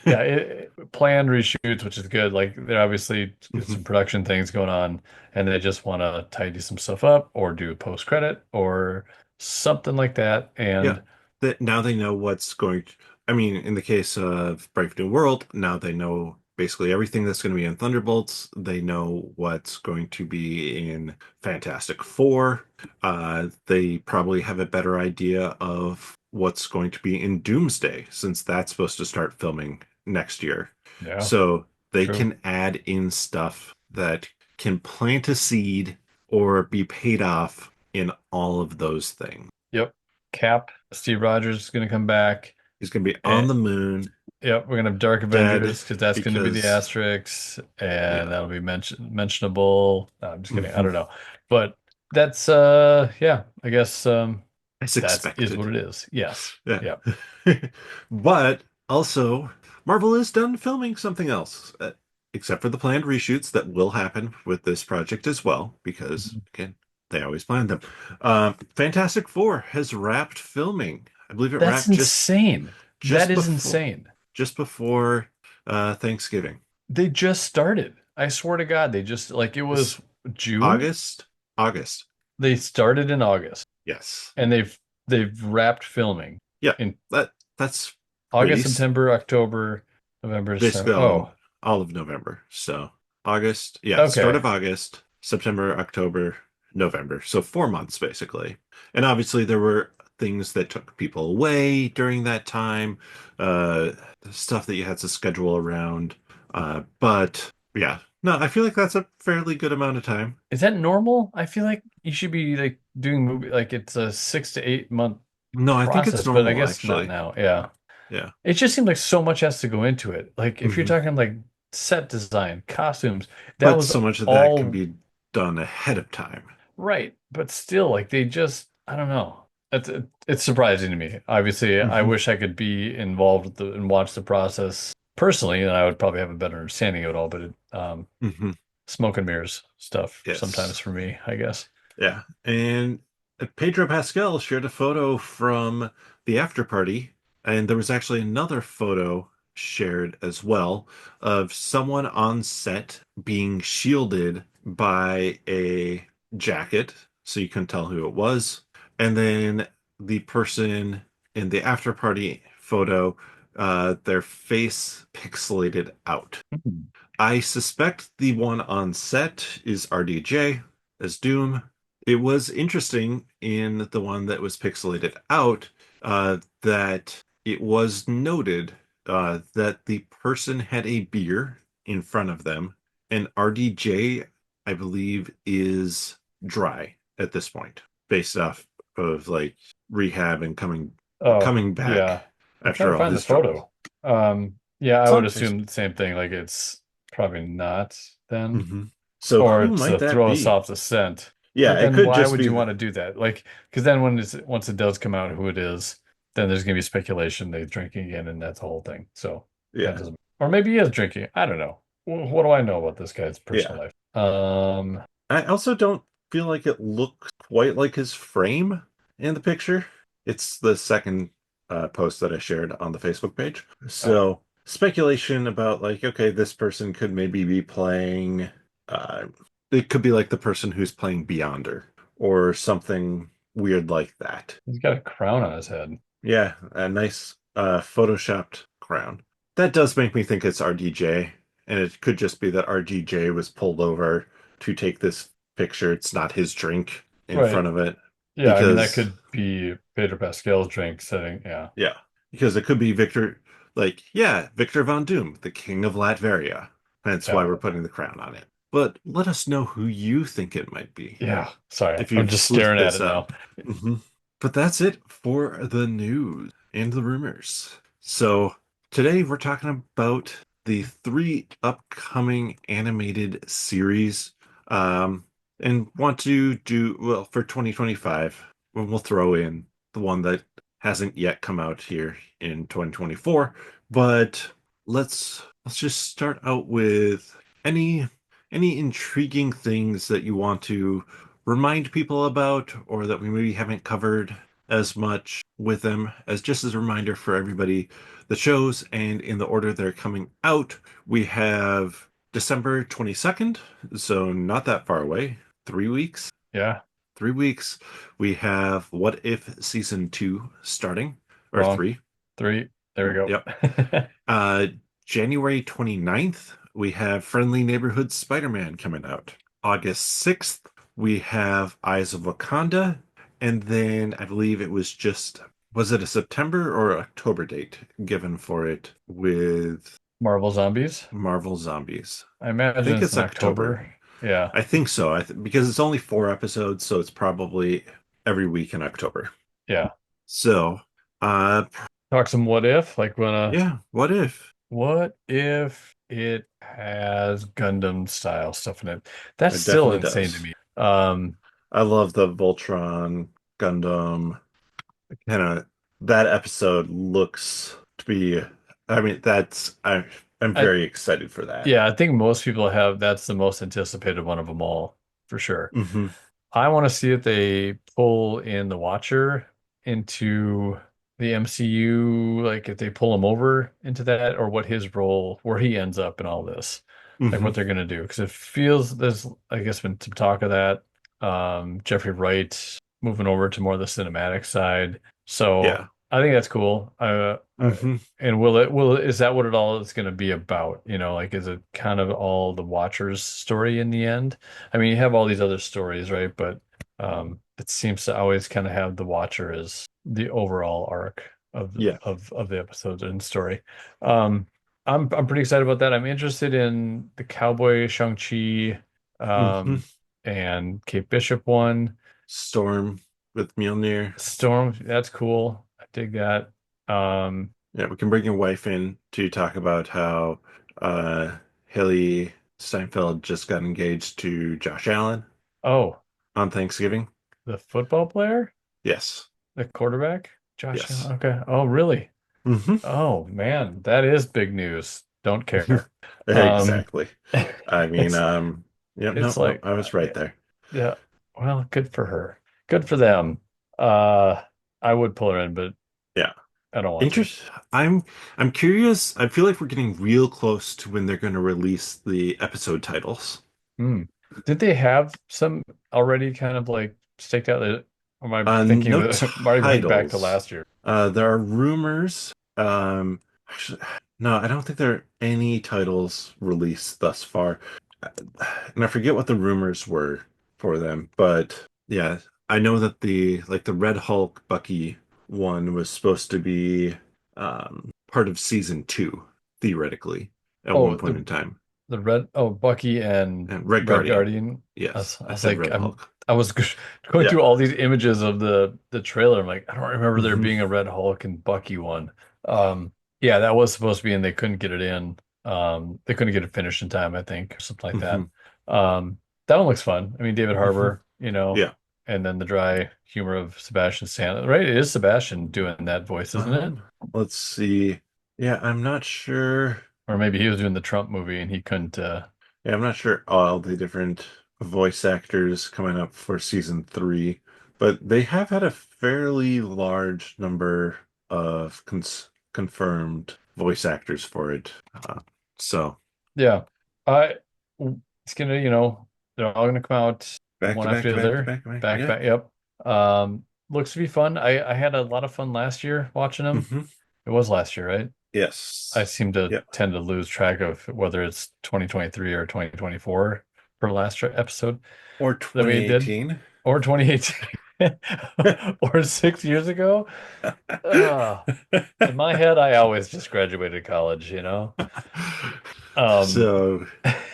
Speaker 2: yeah, planned reshoots, which is good. Like they're obviously get some production things going on, and they just want to tidy some stuff up or do post credit or something like that.
Speaker 1: Yeah,
Speaker 2: And
Speaker 1: that now they know what's going to, I mean, in the case of Brave New World, now they know basically everything that's going to be in Thunderbolts. They know what's going to be in Fantastic Four. They probably have a better idea of what's going to be in Doomsday, since that's supposed to start filming next year.
Speaker 2: yeah,
Speaker 1: So they
Speaker 2: true.
Speaker 1: can add in stuff that can plant a seed or be paid off in all of those things.
Speaker 2: Yep. Cap, Steve Rogers is going to come back.
Speaker 1: He's going to be on
Speaker 2: And,
Speaker 1: the moon,
Speaker 2: yep, we're going to have Dark
Speaker 1: dead,
Speaker 2: Avengers because that's going to be the
Speaker 1: because,
Speaker 2: asterisks, and
Speaker 1: yeah.
Speaker 2: that'll be mentionable. No, I'm just kidding. I
Speaker 1: Mhm.
Speaker 2: don't know, but that's yeah, I guess
Speaker 1: As
Speaker 2: that is
Speaker 1: expected.
Speaker 2: what it is. Yes.
Speaker 1: Yeah.
Speaker 2: Yeah.
Speaker 1: But also, Marvel is done filming something else, except for the planned reshoots that will happen with this project as well, because, again, they always plan them. Fantastic Four has wrapped filming. I believe it
Speaker 2: That's
Speaker 1: wrapped
Speaker 2: insane. That
Speaker 1: just
Speaker 2: is
Speaker 1: before
Speaker 2: insane.
Speaker 1: just before Thanksgiving.
Speaker 2: They just started. I swear to God, they just like it
Speaker 1: This
Speaker 2: was June.
Speaker 1: August, August.
Speaker 2: They started in August
Speaker 1: Yes.
Speaker 2: and they've wrapped filming
Speaker 1: Yeah,
Speaker 2: in
Speaker 1: that's
Speaker 2: August,
Speaker 1: pretty
Speaker 2: September, October, November, December.
Speaker 1: basically
Speaker 2: Oh,
Speaker 1: all of November. So August, yeah, start
Speaker 2: okay.
Speaker 1: of August, September, October, November. So 4 months basically. And obviously there were things that took people away during that time, uh, stuff that you had to schedule around. But yeah, no, I feel like that's a fairly good amount of time.
Speaker 2: Is that normal? I feel like you should be like doing movie like it's a 6 to 8 month
Speaker 1: No, I think it's
Speaker 2: process, but I
Speaker 1: normal
Speaker 2: guess not
Speaker 1: actually.
Speaker 2: now. Yeah.
Speaker 1: Yeah.
Speaker 2: It just seems like so much has to go into it. Like if you're
Speaker 1: Hmm.
Speaker 2: talking like set design, costumes, that
Speaker 1: But
Speaker 2: was
Speaker 1: so much of that can
Speaker 2: all
Speaker 1: be done ahead of time.
Speaker 2: right. But still, like they just, I don't know. It's surprising to me. Obviously, I
Speaker 1: Hmm.
Speaker 2: wish I could be involved with and watch the process personally, and I would probably have a better understanding of it all. But
Speaker 1: Hmm.
Speaker 2: smoke and mirrors stuff sometimes
Speaker 1: Yes.
Speaker 2: for me, I guess.
Speaker 1: Yeah. And Pedro Pascal shared a photo from the after party, and there was actually another photo shared as well of someone on set being shielded by a jacket, so you couldn't tell who it was. And then the person in the after party photo, their face pixelated out.
Speaker 2: Mhm.
Speaker 1: I suspect the one on set is RDJ as Doom. It was interesting in the one that was pixelated out that it was noted that the person had a beer in front of them, and RDJ, I believe, is dry at this point, based off of like rehab and
Speaker 2: Oh,
Speaker 1: coming back
Speaker 2: yeah. I'm trying
Speaker 1: after
Speaker 2: to
Speaker 1: all
Speaker 2: find the
Speaker 1: his trouble.
Speaker 2: photo. Yeah, I
Speaker 1: It's
Speaker 2: would
Speaker 1: on Facebook.
Speaker 2: assume the same thing. Like it's probably not then,
Speaker 1: Hmm. So
Speaker 2: or
Speaker 1: who
Speaker 2: it's
Speaker 1: might
Speaker 2: to
Speaker 1: that
Speaker 2: throw us
Speaker 1: be?
Speaker 2: off the scent.
Speaker 1: Yeah,
Speaker 2: But
Speaker 1: it
Speaker 2: then
Speaker 1: could
Speaker 2: why
Speaker 1: just
Speaker 2: would
Speaker 1: be
Speaker 2: you
Speaker 1: the,
Speaker 2: want to do that? Like, because then once it does come out who it is, then there's gonna be speculation they're drinking again, and that's the whole thing. So that
Speaker 1: yeah,
Speaker 2: doesn't, or maybe he is drinking. I don't know. What do I know about this guy's personal
Speaker 1: yeah.
Speaker 2: life?
Speaker 1: I also don't feel like it looks quite like his frame in the picture. It's the second post that I shared on the Facebook page.
Speaker 2: Oh,
Speaker 1: So speculation about like, okay, this person could maybe be playing. Uh, it could be like the person who's playing Beyonder or something weird like that.
Speaker 2: he's got a crown on his head.
Speaker 1: Yeah, a nice photoshopped crown. That does make me think it's RDJ, and it could just be that RDJ was pulled over to take this picture. It's not his drink in
Speaker 2: Right.
Speaker 1: front of it
Speaker 2: Yeah, I mean that
Speaker 1: because
Speaker 2: could be Pedro Pascal's drink setting. Yeah.
Speaker 1: yeah, because it could be Victor, like yeah, Victor Von Doom, the king of Latveria. That's why
Speaker 2: Yeah.
Speaker 1: we're putting the crown on it. But let us know who you think it might be
Speaker 2: Yeah. Sorry.
Speaker 1: if
Speaker 2: I'm
Speaker 1: you've
Speaker 2: just
Speaker 1: sleuthed
Speaker 2: staring at
Speaker 1: this
Speaker 2: it now.
Speaker 1: up. Hmm. But that's it for the news and the rumors. So today we're talking about the three upcoming animated series. Um, and want to do, well, for 2025, we'll throw in the one that hasn't yet come out here in 2024. But let's just start out with any any intriguing things that you want to remind people about or that we maybe haven't covered as much with them as just as a reminder for everybody the shows and in the order they're coming out. We have December 22nd, so not that far away. 3 weeks.
Speaker 2: Yeah.
Speaker 1: 3 weeks. We have What If Season 2 starting, or
Speaker 2: Wrong.
Speaker 1: three.
Speaker 2: Three. There we
Speaker 1: Yep.
Speaker 2: go.
Speaker 1: Uh, January 29th, we have Friendly Neighborhood Spider-Man coming out. August 6th, we have Eyes of Wakanda. And then I believe it was just, was it a September or October date given for it with
Speaker 2: Marvel Zombies.
Speaker 1: Marvel Zombies?
Speaker 2: I
Speaker 1: I
Speaker 2: imagine
Speaker 1: think
Speaker 2: it's
Speaker 1: it's
Speaker 2: in
Speaker 1: October.
Speaker 2: October. Yeah.
Speaker 1: I think so. Because it's only 4 episodes, so it's probably every week in October.
Speaker 2: Yeah.
Speaker 1: So, uh,
Speaker 2: Talk some what if, like
Speaker 1: yeah, what if?
Speaker 2: what if it has Gundam style stuff in it? That's
Speaker 1: It
Speaker 2: still
Speaker 1: definitely
Speaker 2: insane to
Speaker 1: does.
Speaker 2: me.
Speaker 1: I love the Voltron Gundam. Kind of that episode looks to be. I mean, I'm
Speaker 2: I
Speaker 1: very excited for that.
Speaker 2: Yeah, I think most people have that's the most anticipated one of them all, for sure.
Speaker 1: Hmm.
Speaker 2: I want to see if they pull in the Watcher into the MCU, like if they pull him over into that, or what his role, where he ends up in all this, like
Speaker 1: Hmm.
Speaker 2: what they're gonna do. Because it feels there's, I guess, been some talk of that. Jeffrey Wright moving over to more of the cinematic side. So
Speaker 1: Yeah.
Speaker 2: I think that's cool.
Speaker 1: Hmm.
Speaker 2: And is that what it all is going to be about? You know, like, is it kind of all the Watcher's story in the end? I mean, you have all these other stories, right? But it seems to always kind of have the Watcher as the overall arc of
Speaker 1: Yeah.
Speaker 2: of the episodes and story. Um, I'm pretty excited about that. I'm interested in the Cowboy Shang-Chi
Speaker 1: Hmm.
Speaker 2: um, and Kate Bishop one.
Speaker 1: Storm with Mjolnir.
Speaker 2: Storm, that's cool. I dig that. Um,
Speaker 1: Yeah, we can bring your wife in to talk about how uh Haley Steinfeld just got engaged to Josh Allen
Speaker 2: oh,
Speaker 1: on Thanksgiving.
Speaker 2: the football player?
Speaker 1: Yes.
Speaker 2: The quarterback? Josh
Speaker 1: Yes.
Speaker 2: Allen? Okay. Oh, really?
Speaker 1: Hmm.
Speaker 2: Oh, man, that is big news. Don't care. Um,
Speaker 1: Exactly. I mean,
Speaker 2: it's
Speaker 1: yep,
Speaker 2: it's
Speaker 1: no, no,
Speaker 2: like
Speaker 1: I was right there.
Speaker 2: yeah, well, good for her. Good for them. Uh, I would pull her in, but
Speaker 1: Yeah.
Speaker 2: I don't want to.
Speaker 1: Interest. I'm curious. I feel like we're getting real close to when they're going to release the episode titles.
Speaker 2: Hmm. Did they have some already kind of like staked out? Or am I thinking
Speaker 1: No
Speaker 2: that am I going back to
Speaker 1: titles.
Speaker 2: last year?
Speaker 1: There are rumors. Actually, no, I don't think there are any titles released thus far. And I forget what the rumors were for them, but yeah, I know that the Red Hulk Bucky one was supposed to be part of season two, theoretically, at one
Speaker 2: Oh,
Speaker 1: point in time.
Speaker 2: the red, oh, Bucky and
Speaker 1: And Red
Speaker 2: Red
Speaker 1: Guardian.
Speaker 2: Guardian.
Speaker 1: Yes,
Speaker 2: I
Speaker 1: I
Speaker 2: was
Speaker 1: said
Speaker 2: like,
Speaker 1: Red Hulk.
Speaker 2: I was going
Speaker 1: Yeah.
Speaker 2: through all these images of the trailer. I'm like, I don't remember there
Speaker 1: Hmm.
Speaker 2: being a Red Hulk and Bucky one. Yeah, that was supposed to be, and they couldn't get it in. They couldn't get it finished in time, I think, or something like that.
Speaker 1: Hmm.
Speaker 2: That one looks fun. I mean, David
Speaker 1: Hmm.
Speaker 2: Harbour,
Speaker 1: Yeah.
Speaker 2: and then the dry humor of Sebastian Stan, right? It is Sebastian doing that voice, isn't it?
Speaker 1: Let's see. Yeah, I'm not sure.
Speaker 2: Or maybe he was doing the Trump movie and he couldn't.
Speaker 1: Yeah, I'm not sure all the different voice actors coming up for season three, but they have had a fairly large number of confirmed voice actors for it. So
Speaker 2: Yeah. I it's gonna, they're all gonna come out
Speaker 1: back to
Speaker 2: one
Speaker 1: back
Speaker 2: after
Speaker 1: to
Speaker 2: the
Speaker 1: back to
Speaker 2: other.
Speaker 1: back to back.
Speaker 2: Back,
Speaker 1: Yeah.
Speaker 2: back, yep. Looks to be fun. I had a lot of fun last year watching them.
Speaker 1: Hmm.
Speaker 2: It was last year, right? I
Speaker 1: Yes.
Speaker 2: seem to
Speaker 1: Yep.
Speaker 2: tend to lose track of whether it's 2023 or 2024 for last episode
Speaker 1: Or
Speaker 2: that we did,
Speaker 1: 2018.
Speaker 2: or 2018, or 6 years ago. Uh, in my head, I always just graduated college. Um,
Speaker 1: So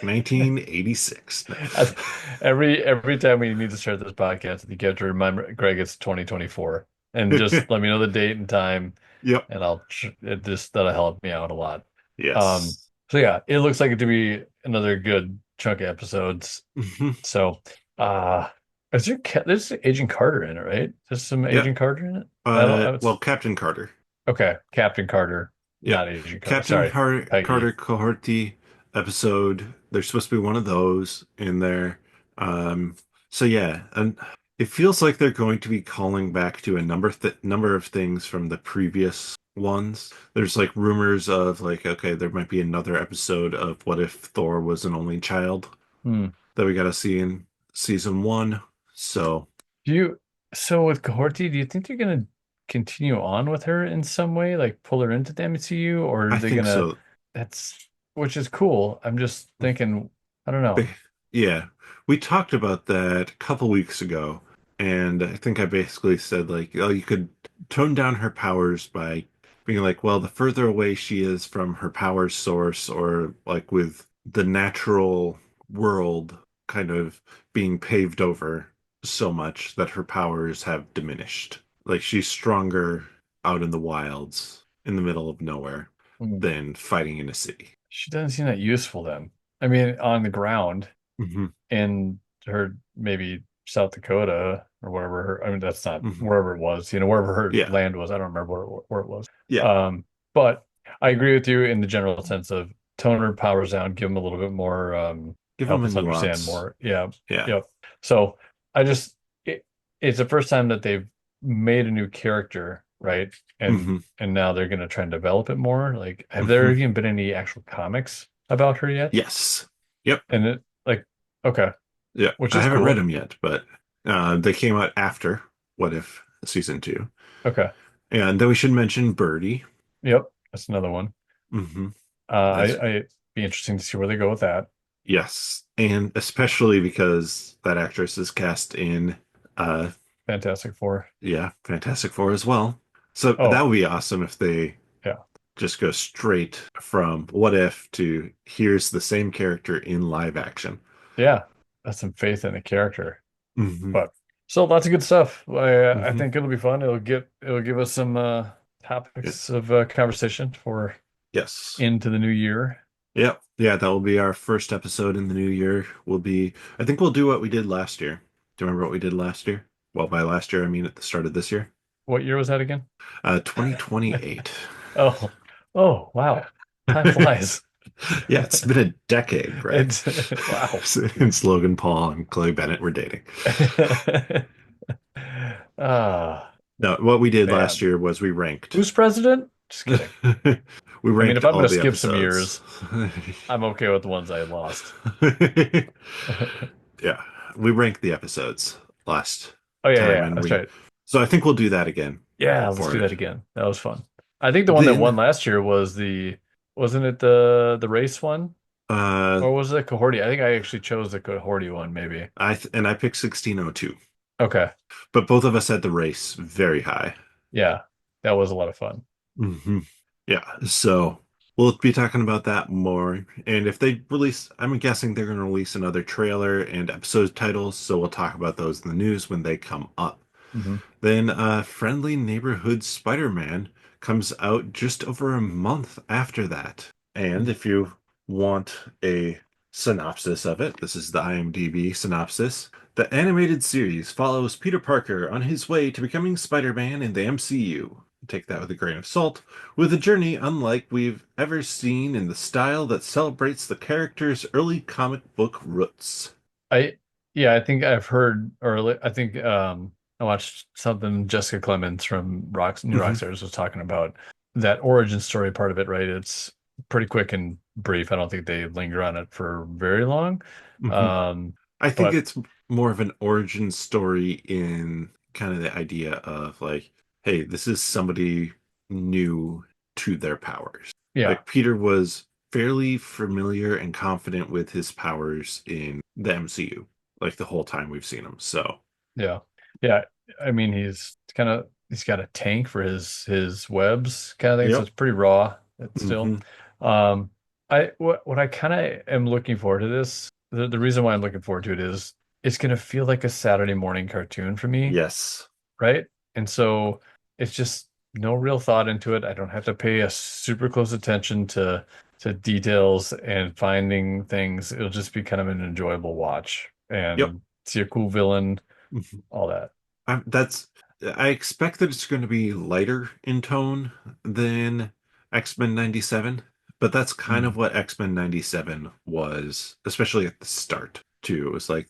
Speaker 1: 1986. No.
Speaker 2: I- every time we need to start this podcast, you have to remember, Greg, it's 2024, and just let me know the date and time,
Speaker 1: Yep.
Speaker 2: and that'll help me out a lot. Um,
Speaker 1: Yes.
Speaker 2: so yeah, it looks like it to be another good chunk of episodes.
Speaker 1: Hmm.
Speaker 2: So, uh, there's Agent Carter in it, right? There's some
Speaker 1: Yep.
Speaker 2: Agent Carter in it. I don't.
Speaker 1: Well, Captain Carter.
Speaker 2: Okay, Captain Carter,
Speaker 1: Yep.
Speaker 2: not Agent Carter.
Speaker 1: Captain
Speaker 2: Sorry,
Speaker 1: Carter
Speaker 2: Peggy.
Speaker 1: Cohorty episode. There's supposed to be one of those in there. Um, so yeah, and it feels like they're going to be calling back to a number of things from the previous ones. There's like rumors of like, okay, there might be another episode of What If Thor Was an Only Child
Speaker 2: Hmm.
Speaker 1: that we got to see in season one. So
Speaker 2: Do you, so with Cohorty, do you think they're gonna continue on with her in some way, like pull her into the MCU, or are
Speaker 1: I
Speaker 2: they
Speaker 1: think
Speaker 2: gonna,
Speaker 1: so.
Speaker 2: that's, which is cool. I'm just thinking, I don't know.
Speaker 1: Ba- Yeah, we talked about that a couple weeks ago, and I think I basically said like, oh, you could tone down her powers by being like, well, the further away she is from her power source, or like with the natural world kind of being paved over so much that her powers have diminished. Like she's stronger out in the wilds, in the middle of nowhere,
Speaker 2: Hmm.
Speaker 1: than fighting in a city.
Speaker 2: She doesn't seem that useful then. I mean, on the ground
Speaker 1: Hmm.
Speaker 2: in her maybe South Dakota or wherever I mean, that's not
Speaker 1: Hmm.
Speaker 2: wherever it was, wherever her
Speaker 1: Yeah,
Speaker 2: land was. I don't remember where it was.
Speaker 1: yeah.
Speaker 2: But I agree with you in the general sense of tone her powers down, give them a little bit more,
Speaker 1: Give them
Speaker 2: help
Speaker 1: a
Speaker 2: us understand
Speaker 1: nuance.
Speaker 2: more. Yeah.
Speaker 1: Yeah.
Speaker 2: Yep. So I just, it's the first time that they've made a new character, right?
Speaker 1: Hmm.
Speaker 2: And now they're going to try and develop it more. Like, have there
Speaker 1: Hmm.
Speaker 2: even been any actual comics about her yet?
Speaker 1: Yes. Yep.
Speaker 2: And okay,
Speaker 1: Yeah.
Speaker 2: which
Speaker 1: I
Speaker 2: is
Speaker 1: haven't read
Speaker 2: cool.
Speaker 1: them yet, but they came out after What If season two.
Speaker 2: Okay.
Speaker 1: And then we should mention Birdie.
Speaker 2: Yep. That's another one.
Speaker 1: Hmm. As
Speaker 2: I be interesting to see where they go with that.
Speaker 1: yes, and especially because that actress is cast in uh
Speaker 2: Fantastic Four.
Speaker 1: yeah, Fantastic Four as well. So that
Speaker 2: Oh,
Speaker 1: would be awesome if they
Speaker 2: yeah.
Speaker 1: just go straight from What If to here's the same character in live action.
Speaker 2: Yeah. That's some faith in the character.
Speaker 1: Hmm.
Speaker 2: But so lots of good stuff. I
Speaker 1: Hmm.
Speaker 2: think it'll be fun. It'll give us some
Speaker 1: Yeah.
Speaker 2: topics of conversation for
Speaker 1: Yes.
Speaker 2: into the new year.
Speaker 1: Yep. Yeah, that will be our first episode in the new year. I think we'll do what we did last year. Do you remember what we did last year? Well, by last year, I mean at the start of this year.
Speaker 2: What year was that again?
Speaker 1: 2028.
Speaker 2: Oh, oh, wow. Time flies.
Speaker 1: Yeah, it's been a decade, Greg.
Speaker 2: It's wow.
Speaker 1: Since Logan Paul and Chloe Bennett were dating.
Speaker 2: Ah,
Speaker 1: No, what we did last
Speaker 2: man.
Speaker 1: year was we ranked.
Speaker 2: Who's president? Just kidding.
Speaker 1: We
Speaker 2: I mean, if
Speaker 1: ranked
Speaker 2: I'm
Speaker 1: all
Speaker 2: gonna
Speaker 1: the
Speaker 2: skip some
Speaker 1: episodes.
Speaker 2: years, I'm okay with the ones I lost.
Speaker 1: Yeah, we ranked the episodes last
Speaker 2: Oh yeah, yeah,
Speaker 1: time,
Speaker 2: yeah,
Speaker 1: and
Speaker 2: that's
Speaker 1: we.
Speaker 2: right.
Speaker 1: So I think we'll do that again
Speaker 2: Yeah, let's
Speaker 1: for
Speaker 2: do
Speaker 1: it.
Speaker 2: that again. That was fun. I think the one that won
Speaker 1: Then,
Speaker 2: last year was wasn't it the race one?
Speaker 1: uh,
Speaker 2: Or was it Cohorty? I think I actually chose the Cohorty one, maybe.
Speaker 1: I picked 1602.
Speaker 2: Okay.
Speaker 1: But both of us had the race very high.
Speaker 2: Yeah. That was a lot of fun.
Speaker 1: Hmm. Yeah, so we'll be talking about that more. And if they release, I'm guessing they're going to release another trailer and episode titles, so we'll talk about those in the news when they come up.
Speaker 2: Hmm.
Speaker 1: Then Friendly Neighborhood Spider-Man comes out just over a month after that. And if you want a synopsis of it, this is the IMDb synopsis. The animated series follows Peter Parker on his way to becoming Spider-Man in the MCU. Take that with a grain of salt, with a journey unlike we've ever seen in the style that celebrates the character's early comic book roots.
Speaker 2: I yeah, I think I've heard or I think I watched something Jessica Clemens from New
Speaker 1: Hmm.
Speaker 2: Rockstars was talking about that origin story part of it, right? It's pretty quick and brief. I don't think they linger on it for very long.
Speaker 1: Hmm.
Speaker 2: Um,
Speaker 1: I think
Speaker 2: but
Speaker 1: it's more of an origin story in kind of the idea of like, hey, this is somebody new to their powers.
Speaker 2: yeah,
Speaker 1: Like Peter was fairly familiar and confident with his powers in the MCU, like the whole time we've seen him. So,
Speaker 2: yeah. Yeah. I mean he's got a tank for his webs kind of thing, so
Speaker 1: yep.
Speaker 2: it's pretty raw. It's still.
Speaker 1: Hmm.
Speaker 2: Um I what I kind of am looking forward to this, the reason why I'm looking forward to it is it's gonna feel like a Saturday morning cartoon for me,
Speaker 1: Yes.
Speaker 2: right? And so it's just no real thought into it. I don't have to pay a super close attention to details and finding things. It'll just be kind of an enjoyable watch
Speaker 1: Yep.
Speaker 2: and see a cool villain,
Speaker 1: Mhm.
Speaker 2: all that.
Speaker 1: That's I expect that it's going to be lighter in tone than X-Men 97, but that's kind of
Speaker 2: Mm.
Speaker 1: what X-Men 97 was, especially at the start too. It was like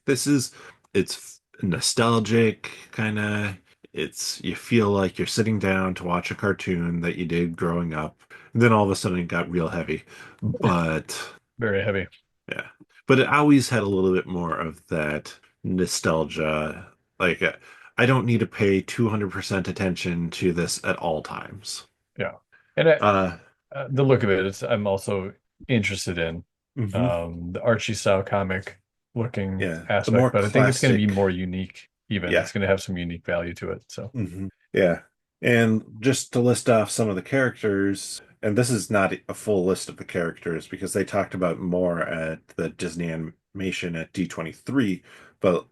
Speaker 1: it's nostalgic kind of, it's you feel like you're sitting down to watch a cartoon that you did growing up. And then all of a sudden it got real heavy. But
Speaker 2: Very heavy.
Speaker 1: yeah. But it always had a little bit more of that nostalgia. Like, I don't need to pay 200% attention to this at all times.
Speaker 2: Yeah. And
Speaker 1: Uh,
Speaker 2: the look of it is I'm also interested in
Speaker 1: mhm.
Speaker 2: the Archie style comic looking
Speaker 1: Yeah. The
Speaker 2: aspect,
Speaker 1: more
Speaker 2: but I think it's going to be
Speaker 1: classic.
Speaker 2: more unique even.
Speaker 1: Yeah.
Speaker 2: It's going to have some unique value to it. So,
Speaker 1: Yeah. And just to list off some of the characters, and this is not a full list of the characters because they talked about more at the Disney animation at D23, but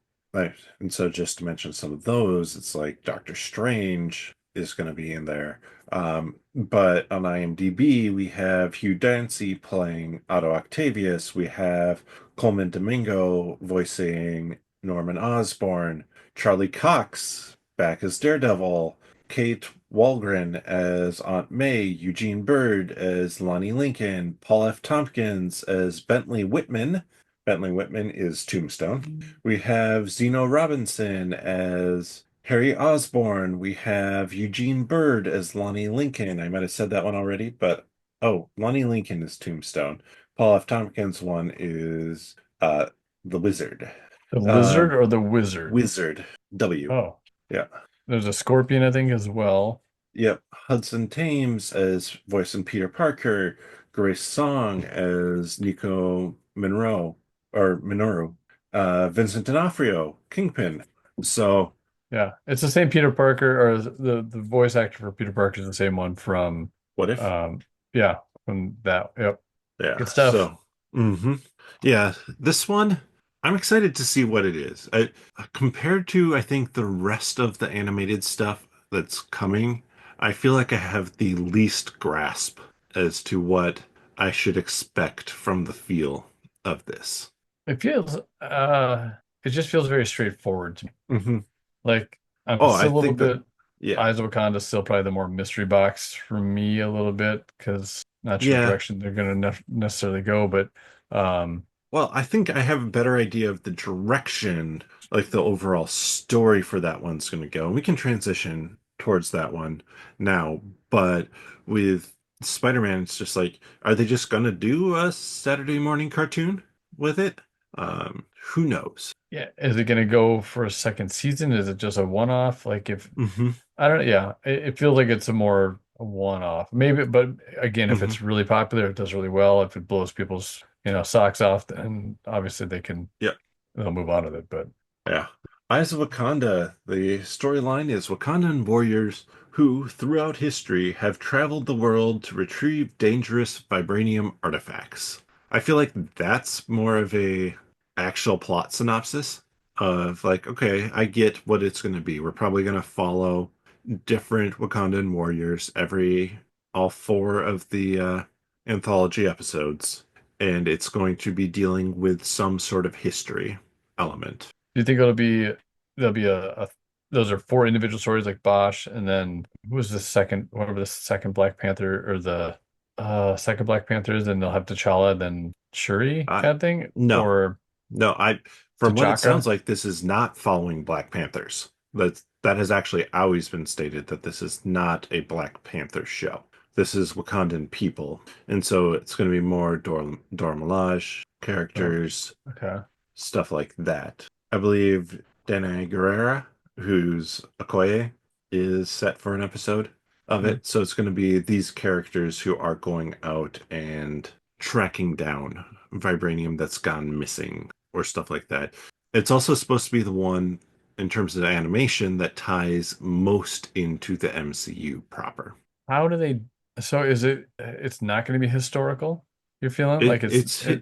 Speaker 1: and so just to mention some of those, it's like Doctor Strange is going to be in there. But on IMDb, we have Hugh Dancy playing Otto Octavius. We have Coleman Domingo voicing Norman Osborn. Charlie Cox back as Daredevil, Kate Walgren as Aunt May, Eugene Bird as Lonnie Lincoln, Paul F. Tompkins as Bentley Whitman. Bentley Whitman is Tombstone. We have Zeno Robinson as Harry Osborn. We have Eugene Bird as Lonnie Lincoln. I might have said that one already, but oh, Lonnie Lincoln is Tombstone. Paul F. Tompkins one is the Wizard.
Speaker 2: the lizard
Speaker 1: Um,
Speaker 2: or the wizard?
Speaker 1: Wizard. W.
Speaker 2: Oh,
Speaker 1: Yeah.
Speaker 2: there's a scorpion, I think, as well.
Speaker 1: Yep. Hudson Thames as voicing Peter Parker. Grace Song as Nico Monroe or Minoru. Vincent D'Onofrio, Kingpin. So,
Speaker 2: Yeah, it's the same Peter Parker, or the voice actor for Peter Parker is the same one from,
Speaker 1: what if?
Speaker 2: um, yeah, from that. Yep,
Speaker 1: Yeah.
Speaker 2: good stuff.
Speaker 1: So, hmm yeah, this one, I'm excited to see what it is. Compared to, I think, the rest of the animated stuff that's coming, I feel like I have the least grasp as to what I should expect from the feel of this.
Speaker 2: It feels, it just feels very straightforward to me.
Speaker 1: Hmm.
Speaker 2: Like I'm
Speaker 1: Oh, I
Speaker 2: still a little
Speaker 1: think that,
Speaker 2: bit.
Speaker 1: yeah.
Speaker 2: Eyes of Wakanda is still probably the more mystery box for me a little bit because not sure
Speaker 1: Yeah.
Speaker 2: direction they're going to necessarily go, but um,
Speaker 1: Well, I think I have a better idea of the direction, like the overall story for that one's going to go. And we can transition towards that one now. But with Spider-Man, it's just like, are they just going to do a Saturday morning cartoon with it? Who knows?
Speaker 2: yeah, is it going to go for a second season? Is it just a one-off? Like if
Speaker 1: Hmm.
Speaker 2: I don't, yeah, it feels like it's a more a one-off. Maybe, but again, if
Speaker 1: Hmm.
Speaker 2: it's really popular, it does really well. If it blows people's, socks off, then obviously
Speaker 1: Yeah.
Speaker 2: they'll move on with it. But
Speaker 1: Yeah. Eyes of Wakanda. The storyline is Wakandan warriors who, throughout history, have traveled the world to retrieve dangerous vibranium artifacts. I feel like that's more of a actual plot synopsis of like, okay, I get what it's going to be. We're probably going to follow different Wakandan warriors every all four of the anthology episodes, and it's going to be dealing with some sort of history element.
Speaker 2: Do you think there'll be a those are four individual stories like Bosch, and then who was the second, whatever the second Black Panther or the second Black Panthers, then they'll have T'Challa, then Shuri
Speaker 1: I
Speaker 2: kind of thing,
Speaker 1: no,
Speaker 2: or
Speaker 1: no, I from what it sounds
Speaker 2: T'Chaka?
Speaker 1: like, this is not following Black Panthers. That has actually always been stated that this is not a Black Panther show. This is Wakandan people, and so it's going to be more Dora Milaje
Speaker 2: Oh,
Speaker 1: characters,
Speaker 2: okay.
Speaker 1: stuff like that. I believe Danai Gurira, who's Okoye, is set for an episode of
Speaker 2: Hmm.
Speaker 1: it. So it's going to be these characters who are going out and tracking down vibranium that's gone missing or stuff like that. It's also supposed to be the one in terms of animation that ties most into the MCU proper.
Speaker 2: How do they? So is it? It's not going to be historical. You're feeling like
Speaker 1: It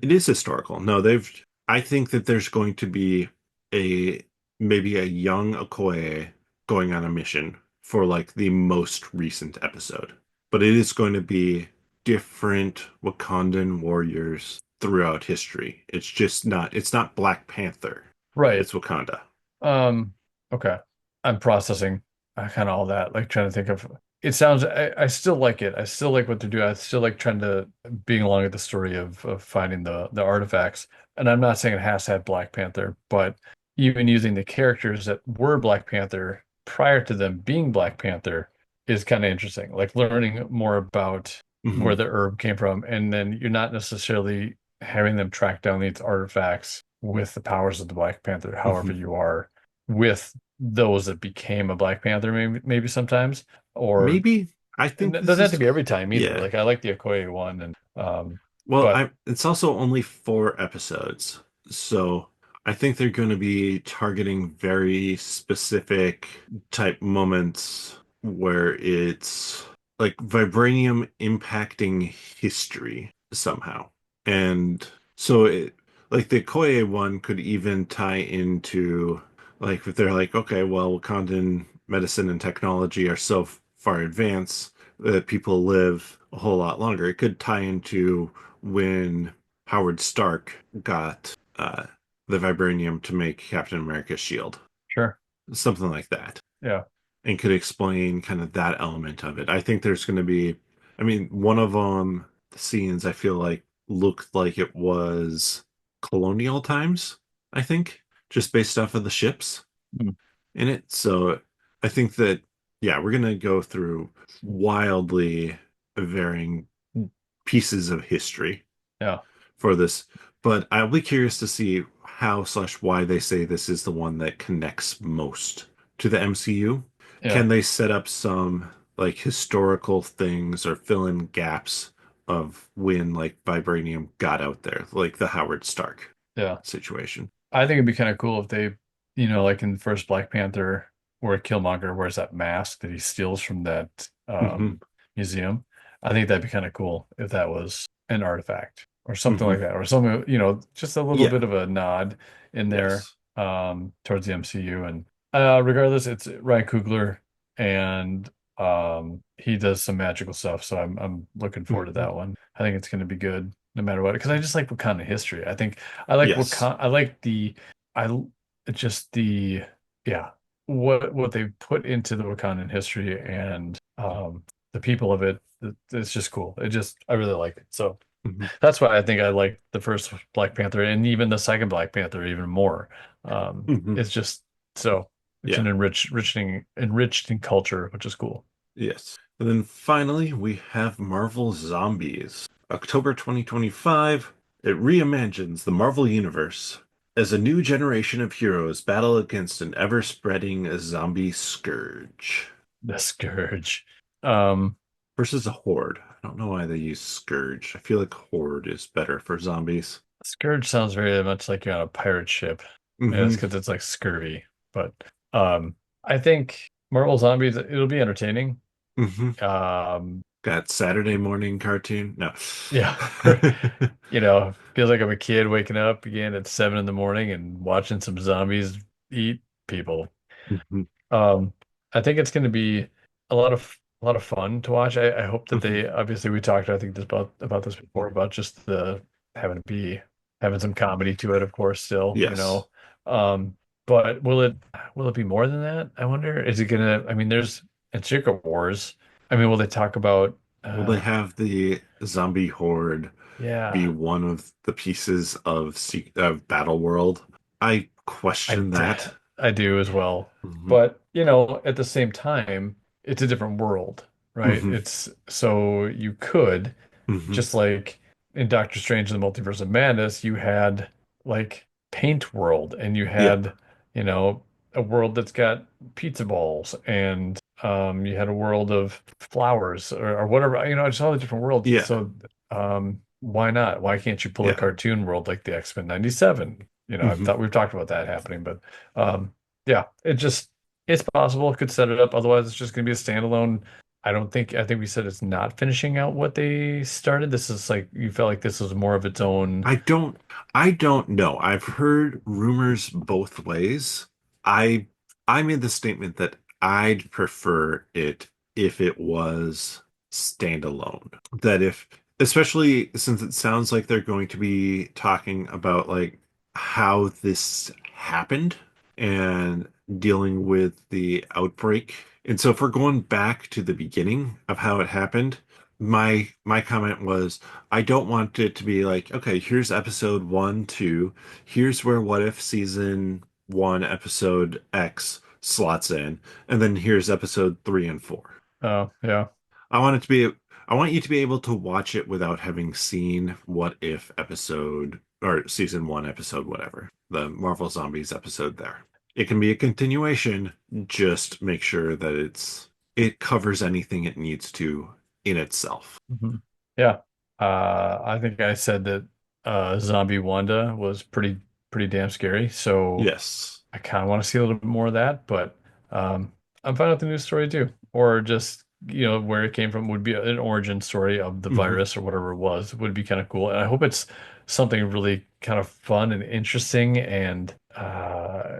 Speaker 1: is historical. No, they've I think that there's going to be a maybe a young Okoye going on a mission for like the most recent episode. But it is going to be different Wakandan warriors throughout history. It's not Black Panther.
Speaker 2: right.
Speaker 1: It's Wakanda.
Speaker 2: Um, okay. I'm processing kind of all that, like trying to think of it sounds I still like it. I still like what they're doing. I still like trying to being along with the story of finding the artifacts. And I'm not saying it has to have Black Panther, but even using the characters that were Black Panther prior to them being Black Panther is kind of interesting. Like learning more about
Speaker 1: Hmm.
Speaker 2: where the herb came from, and then you're not necessarily having them track down these artifacts with the powers of the Black Panther, however
Speaker 1: Hmm.
Speaker 2: you are with those that became a Black Panther, maybe sometimes, or
Speaker 1: Maybe I
Speaker 2: and
Speaker 1: think
Speaker 2: it
Speaker 1: this
Speaker 2: doesn't have to
Speaker 1: is
Speaker 2: be every time either.
Speaker 1: yeah.
Speaker 2: Like I like the Okoye one, and
Speaker 1: Well,
Speaker 2: but
Speaker 1: I it's also only four episodes, so I think they're going to be targeting very specific type moments where it's like vibranium impacting history somehow. And so it like the Koye one could even tie into like if they're like, okay, well, Wakandan medicine and technology are so far advanced that people live a whole lot longer. It could tie into when Howard Stark got the vibranium to make Captain America's shield,
Speaker 2: sure,
Speaker 1: something like that,
Speaker 2: yeah,
Speaker 1: and could explain kind of that element of it. I think there's going to be, I mean, one of them the scenes I feel like looked like it was colonial times, I think, just based off of the ships
Speaker 2: mm,
Speaker 1: in it. So I think that, yeah, we're going to go through wildly varying pieces of history
Speaker 2: yeah,
Speaker 1: for this, but I'll be curious to see how slash why they say this is the one that connects most to the MCU.
Speaker 2: yeah,
Speaker 1: Can they set up some like historical things or fill in gaps of when like vibranium got out there, like the Howard Stark
Speaker 2: yeah.
Speaker 1: situation?
Speaker 2: I think it'd be kind of cool if they, like in the first Black Panther, where Killmonger wears that mask that he steals from that
Speaker 1: Hmm.
Speaker 2: museum. I think that'd be kind of cool if that was an artifact or something
Speaker 1: Hmm.
Speaker 2: like that, or something, just a little
Speaker 1: Yeah.
Speaker 2: bit of a nod in there
Speaker 1: Yes.
Speaker 2: towards the MCU. And regardless, it's Ryan Coogler, and he does some magical stuff, so I'm looking forward to
Speaker 1: Mhm.
Speaker 2: that one. I think it's going to be good no matter what, because I just like Wakanda history. I think I like
Speaker 1: Yes.
Speaker 2: Wakanda. I like I just the yeah what they put into the Wakandan history, and the people of it. It's just cool. I really like it. So
Speaker 1: Hmm.
Speaker 2: that's why I think I like the first Black Panther and even the second Black Panther even more.
Speaker 1: Hmm.
Speaker 2: It's just so it's
Speaker 1: Yeah.
Speaker 2: an enriched in culture, which is cool.
Speaker 1: Yes. And then finally, we have Marvel Zombies. October 2025, it reimagines the Marvel Universe as a new generation of heroes battle against an ever-spreading zombie scourge
Speaker 2: The Scourge. Um,
Speaker 1: versus a horde. I don't know why they use scourge. I feel like horde is better for zombies.
Speaker 2: Scourge sounds very much like you're on a pirate ship. Yeah, it's
Speaker 1: Hmm.
Speaker 2: because it's like scurvy. But um, I think Marvel Zombies, it'll be entertaining.
Speaker 1: Hmm.
Speaker 2: Um,
Speaker 1: Got Saturday morning cartoon. No.
Speaker 2: yeah, feels like I'm a kid waking up again at 7 in the morning and watching some zombies eat people.
Speaker 1: Mhm.
Speaker 2: Um, I think it's going to be a lot of fun to watch. I hope that
Speaker 1: Mhm.
Speaker 2: they obviously we talked I think this about this before about just the having to be having some comedy to it, of course, still,
Speaker 1: Yes.
Speaker 2: Um, but will it be more than that? I wonder. Is it gonna? I mean, there's in Secret Wars. I mean, will they talk about?
Speaker 1: Will they
Speaker 2: Uh,
Speaker 1: have the zombie horde be
Speaker 2: yeah,
Speaker 1: one of the pieces of Battle World? I
Speaker 2: I
Speaker 1: question
Speaker 2: d-
Speaker 1: that.
Speaker 2: I do as well.
Speaker 1: Hmm.
Speaker 2: But at the same time, it's a different world, right?
Speaker 1: Hmm.
Speaker 2: It's so you could.
Speaker 1: Hmm.
Speaker 2: Just like in Doctor Strange and the Multiverse of Madness, you had like Paint World and you
Speaker 1: Yep.
Speaker 2: had, you know, a world that's got pizza balls and you had a world of flowers or whatever, just all the different worlds.
Speaker 1: Yeah.
Speaker 2: So why not? Why can't you pull a
Speaker 1: Yeah.
Speaker 2: cartoon world like the X-Men 97? I
Speaker 1: Hmm.
Speaker 2: thought we've talked about that happening, but yeah, it's possible. It could set it up. Otherwise, it's just gonna be a standalone. I think we said it's not finishing out what they started. This is like you felt like this was more of its own.
Speaker 1: I don't I don't know. I've heard rumors both ways. I I made the statement that I'd prefer it if it was standalone. That if especially since it sounds like they're going to be talking about like how this happened and dealing with the outbreak. And so if we're going back to the beginning of how it happened, my comment was I don't want it to be like, okay, here's episode one, two, here's where What If season one, episode X slots in, and then here's episode three and four.
Speaker 2: Oh, yeah.
Speaker 1: I want it to be, I want you to be able to watch it without having seen What If episode or season one, episode whatever, the Marvel Zombies episode there. It can be a continuation, just make sure that it covers anything it needs to in itself.
Speaker 2: Mhm. Yeah. I think I said that Zombie Wanda was pretty damn scary. So
Speaker 1: Yes.
Speaker 2: I kind of want to see a little bit more of that, but um, I'm fine with the news story too. Or just, where it came from would be an origin story of the
Speaker 1: Hmm.
Speaker 2: virus or whatever it was, would be kind of cool. And I hope it's something really kind of fun and interesting and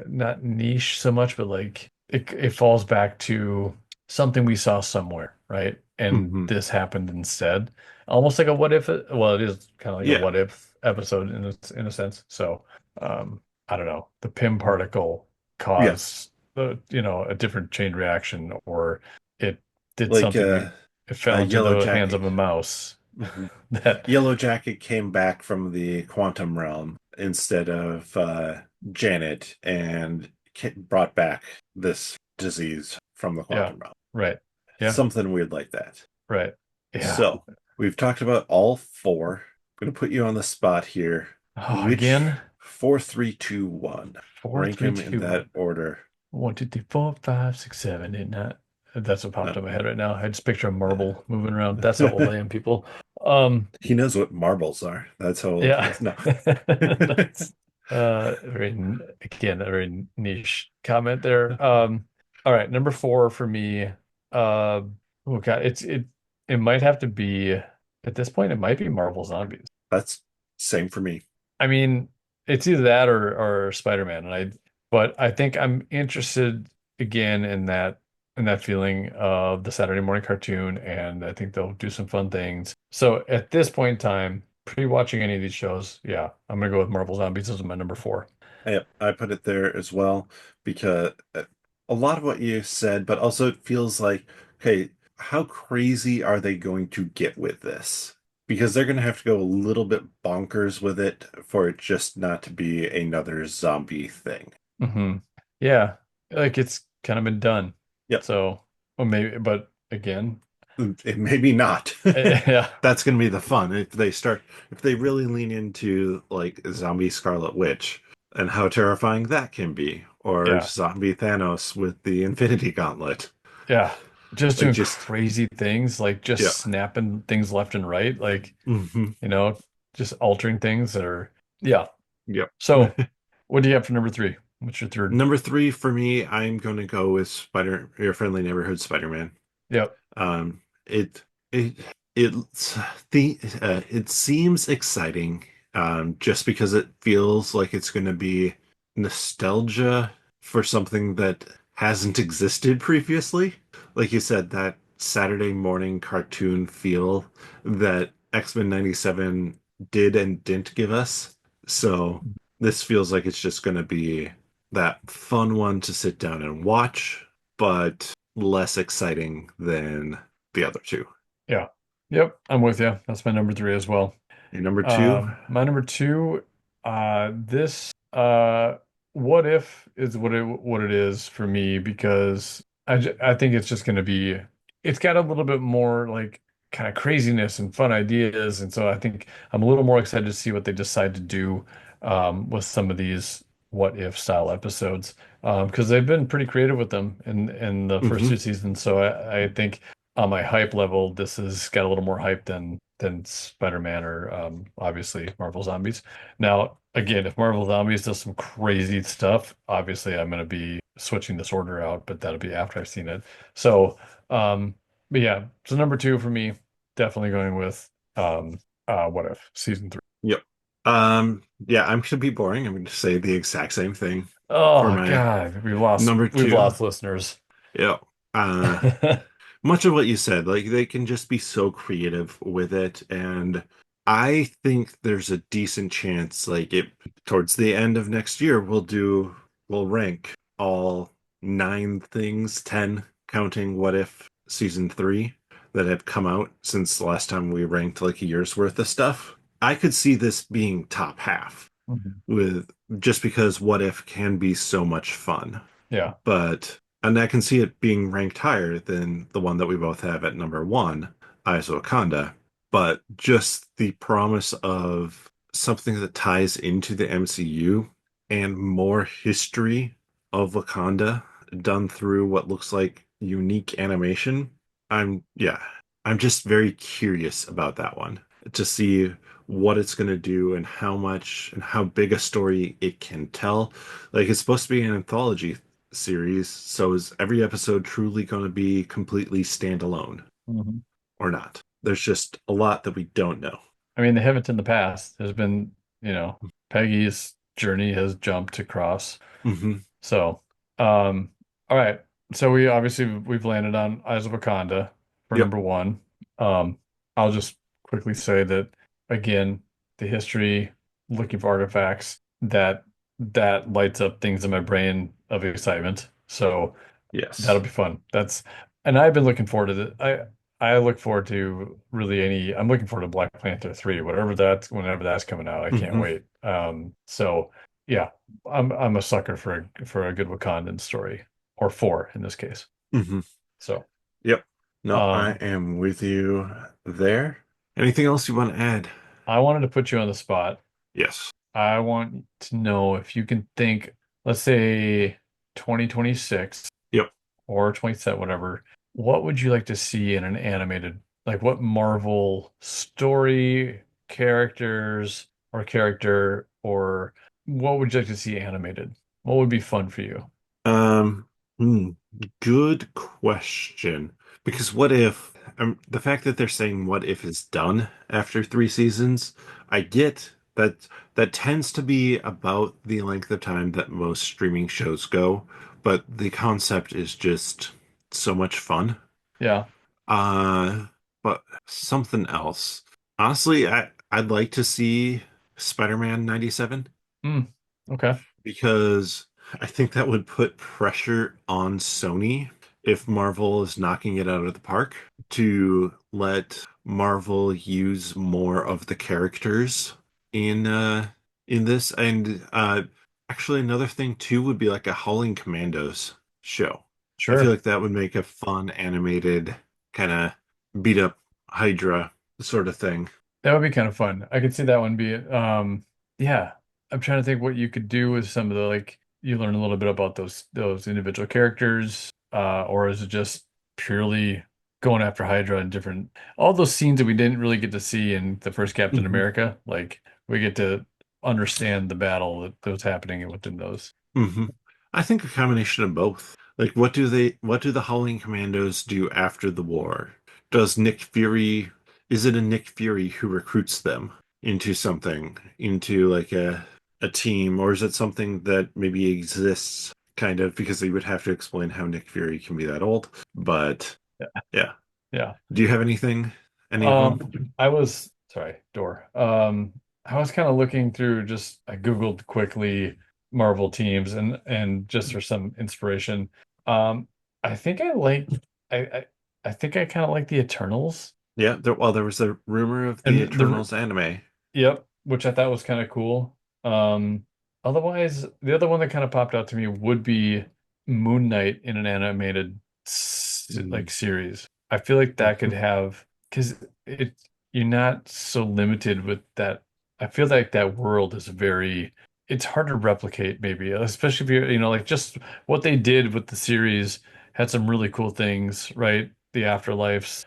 Speaker 2: not niche so much, but like it falls back to something we saw somewhere, right? And
Speaker 1: Hmm.
Speaker 2: this happened instead. Almost like a what if, well, it is kind of like a
Speaker 1: Yeah.
Speaker 2: what if episode in a sense. So, I don't know, the Pym particle
Speaker 1: Yeah.
Speaker 2: caused a different chain reaction, or it did
Speaker 1: Like
Speaker 2: something. It
Speaker 1: a
Speaker 2: fell into
Speaker 1: Yellow
Speaker 2: the hands
Speaker 1: Jacket.
Speaker 2: of a mouse
Speaker 1: Hmm.
Speaker 2: that,
Speaker 1: Yellow Jacket came back from the quantum realm instead of Janet and brought back this disease from the
Speaker 2: yeah,
Speaker 1: quantum realm.
Speaker 2: right. Yeah,
Speaker 1: Something weird like that.
Speaker 2: right. Yeah.
Speaker 1: So, we've talked about all four. I'm going to put you on the spot here.
Speaker 2: Oh,
Speaker 1: Which
Speaker 2: again,
Speaker 1: four, three, two, one?
Speaker 2: four,
Speaker 1: Rank
Speaker 2: three,
Speaker 1: them in
Speaker 2: two,
Speaker 1: that
Speaker 2: one.
Speaker 1: order.
Speaker 2: 1, 2, 3, 4, 5, 6, 7, 8, 9. That's what popped
Speaker 1: No.
Speaker 2: in my head right now. I just picture a marble moving around. That's how old I am, people.
Speaker 1: He knows what marbles are. That's how old he
Speaker 2: Yeah.
Speaker 1: is. No.
Speaker 2: That's again, a very niche comment there. All right, number four for me. Oh God, it might have to be at this point, it might be Marvel Zombies.
Speaker 1: That's same for me.
Speaker 2: I mean, it's either that or Spider-Man, but I think I'm interested again in that feeling of the Saturday morning cartoon, and I think they'll do some fun things. So at this point in time, pre-watching any of these shows, yeah, I'm gonna go with Marvel Zombies as my number four.
Speaker 1: Yep, I put it there as well because a lot of what you said, but also it feels like, okay, how crazy are they going to get with this? Because they're going to have to go a little bit bonkers with it for it just not to be another zombie thing.
Speaker 2: Hmm. Yeah, like it's kind of been done.
Speaker 1: Yep,
Speaker 2: So, or maybe, but again,
Speaker 1: maybe not.
Speaker 2: yeah,
Speaker 1: That's going to be the fun if they really lean into like zombie Scarlet Witch and how terrifying that can be, or
Speaker 2: yeah.
Speaker 1: zombie Thanos with the Infinity Gauntlet.
Speaker 2: Yeah. Just
Speaker 1: Like
Speaker 2: doing
Speaker 1: just
Speaker 2: crazy things, like
Speaker 1: yeah.
Speaker 2: just snapping things left and right, like,
Speaker 1: Hmm.
Speaker 2: you know, just altering things that are, yeah.
Speaker 1: Yep.
Speaker 2: So, what do you have for number three? What's your third?
Speaker 1: Number three for me, I'm going to go with Your Friendly Neighborhood Spider-Man.
Speaker 2: Yep.
Speaker 1: It it it's it seems exciting, just because it feels like it's going to be nostalgia for something that hasn't existed previously. Like you said, that Saturday morning cartoon feel that X-Men 97 did and didn't give us. So this feels like it's just going to be that fun one to sit down and watch, but less exciting than the other two.
Speaker 2: Yeah. Yep. I'm with you. That's my number three as well.
Speaker 1: Your number two?
Speaker 2: My number two, this what if is what it is for me because I think it's just going to be it's got a little bit more like kind of craziness and fun ideas, and so I think I'm a little more excited to see what they decide to do with some of these what if style episodes because they've been pretty creative with them in the first
Speaker 1: Hmm.
Speaker 2: two seasons. So I think on my hype level, this has got a little more hype than Spider-Man or obviously Marvel Zombies. Now, again, if Marvel Zombies does some crazy stuff, obviously I'm going to be switching this order out, but that'll be after I've seen it. So, but yeah, so number two for me, definitely going with What If season three.
Speaker 1: Yep. Yeah, I'm gonna be boring. I'm gonna say the exact same thing for
Speaker 2: Oh
Speaker 1: my
Speaker 2: God,
Speaker 1: number
Speaker 2: we've
Speaker 1: two.
Speaker 2: lost listeners.
Speaker 1: Yep. Uh, much of what you said, like they can just be so creative with it, and I think there's a decent chance, like it towards the end of next year, we'll rank all 9 things, 10, counting What If season three that have come out since the last time we ranked like a year's worth of stuff. I could see this being top half
Speaker 2: Mhm.
Speaker 1: with just because What If can be so much fun.
Speaker 2: Yeah.
Speaker 1: But and I can see it being ranked higher than the one that we both have at number one, Eyes of Wakanda. But just the promise of something that ties into the MCU and more history of Wakanda done through what looks like unique animation. Yeah, I'm just very curious about that one to see what it's going to do and how much and how big a story it can tell. Like it's supposed to be an anthology series, so is every episode truly going to be completely standalone
Speaker 2: Mhm.
Speaker 1: or not? There's just a lot that we don't know.
Speaker 2: I mean, they haven't in the past. There's been, Peggy's journey has jumped across.
Speaker 1: Hmm.
Speaker 2: So, all right. So we've landed on Eyes of Wakanda for
Speaker 1: Yep.
Speaker 2: number one. Um, I'll just quickly say that again, the history, looking for artifacts, that lights up things in my brain of excitement. So that'll
Speaker 1: Yes.
Speaker 2: be fun. And I've been looking forward to it. I look forward to really I'm looking forward to Black Panther 3, whenever that's coming out. I can't
Speaker 1: Hmm.
Speaker 2: wait. So yeah, I'm a sucker for a good Wakandan story or four in this case.
Speaker 1: Hmm.
Speaker 2: So,
Speaker 1: Yep. No, I
Speaker 2: um,
Speaker 1: am with you there. Anything else you want to add?
Speaker 2: I wanted to put you on the spot.
Speaker 1: Yes.
Speaker 2: I want to know if you can think, let's say 2026
Speaker 1: Yep.
Speaker 2: or 27, whatever. What would you like to see in an animated, like what Marvel story, characters, or character, or what would you like to see animated? What would be fun for you?
Speaker 1: Um, hmm, good question. Because what if, the fact that they're saying what if is done after 3 seasons, I get that that tends to be about the length of time that most streaming shows go, but the concept is just so much fun.
Speaker 2: Yeah.
Speaker 1: Uh, but something else. Honestly, I'd like to see Spider-Man 97
Speaker 2: Mm, okay.
Speaker 1: because I think that would put pressure on Sony if Marvel is knocking it out of the park to let Marvel use more of the characters in this. And actually another thing too would be like a Howling Commandos show. I feel
Speaker 2: Sure.
Speaker 1: like that would make a fun animated kind of beat up Hydra sort of thing.
Speaker 2: That would be kind of fun. I could see that one be yeah. I'm trying to think what you could do with some of the like you learn a little bit about those individual characters, or is it just purely going after Hydra and different all those scenes that we didn't really get to see in the first Captain
Speaker 1: Hmm.
Speaker 2: America, like we get to understand the battle that was happening within those.
Speaker 1: Hmm. I think a combination of both. Like, what do the Howling Commandos do after the war? Does Nick Fury, is it a Nick Fury who recruits them into something, into like a team, or is it something that maybe exists kind of because they would have to explain how Nick Fury can be that old? But
Speaker 2: Yeah.
Speaker 1: yeah.
Speaker 2: Yeah.
Speaker 1: Do you have anything? Any of them?
Speaker 2: I was sorry, door. I was kind of looking through just I Googled quickly Marvel teams and just for some inspiration. Um, I think I like I I, I think I kind of like the Eternals
Speaker 1: Yeah, there was a rumor of the
Speaker 2: and the
Speaker 1: Eternals anime.
Speaker 2: yep, which I thought was kind of cool. Um, Otherwise, the other one that kind of popped out to me would be Moon Knight in an animated
Speaker 1: Mm.
Speaker 2: series. I feel like that could
Speaker 1: Mhm.
Speaker 2: have because it you're not so limited with that. I feel like that world is very it's hard to replicate maybe, especially if you're like just what they did with the series had some really cool things, right? The afterlives.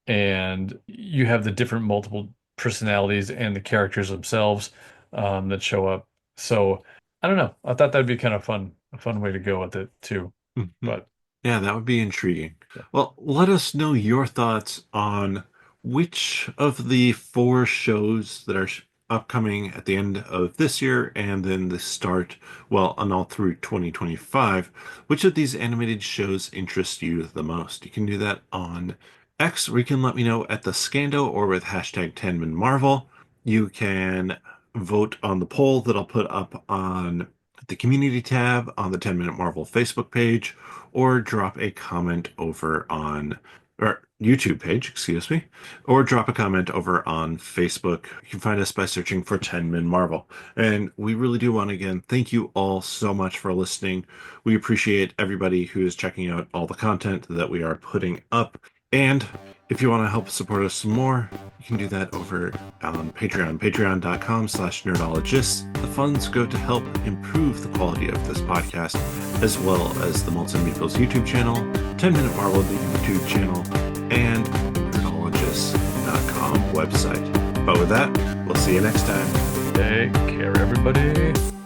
Speaker 2: And you have the different multiple personalities and the characters themselves that show up. So I don't know. I thought that'd be kind of fun, a fun way to go with it too.
Speaker 1: Mhm.
Speaker 2: But
Speaker 1: Yeah, that would be intriguing.
Speaker 2: yeah.
Speaker 1: Well, let us know your thoughts on which of the four shows that are upcoming at the end of this year and then the start, well, and all through 2025, which of these animated shows interest you the most? You can do that on X, or you can let me know at the Scando or with hashtag 10MinMarvel. You can vote on the poll that I'll put up on the community tab on the 10 Minute Marvel Facebook page, or drop a comment over on or YouTube page, excuse me, or drop a comment over on Facebook. You can find us by searching for 10 Min Marvel. And we really do want to again thank you all so much for listening. We appreciate everybody who is checking out all the content that we are putting up. And if you want to help support us some more, you can do that over on Patreon, patreon.com/nerdologists. The funds go to help improve the quality of this podcast, as well as the Molten Meeples YouTube channel, 10 Minute Marvel, the YouTube channel, and nerdologists.com website. But with that, we'll see you next time.
Speaker 2: Take care, everybody.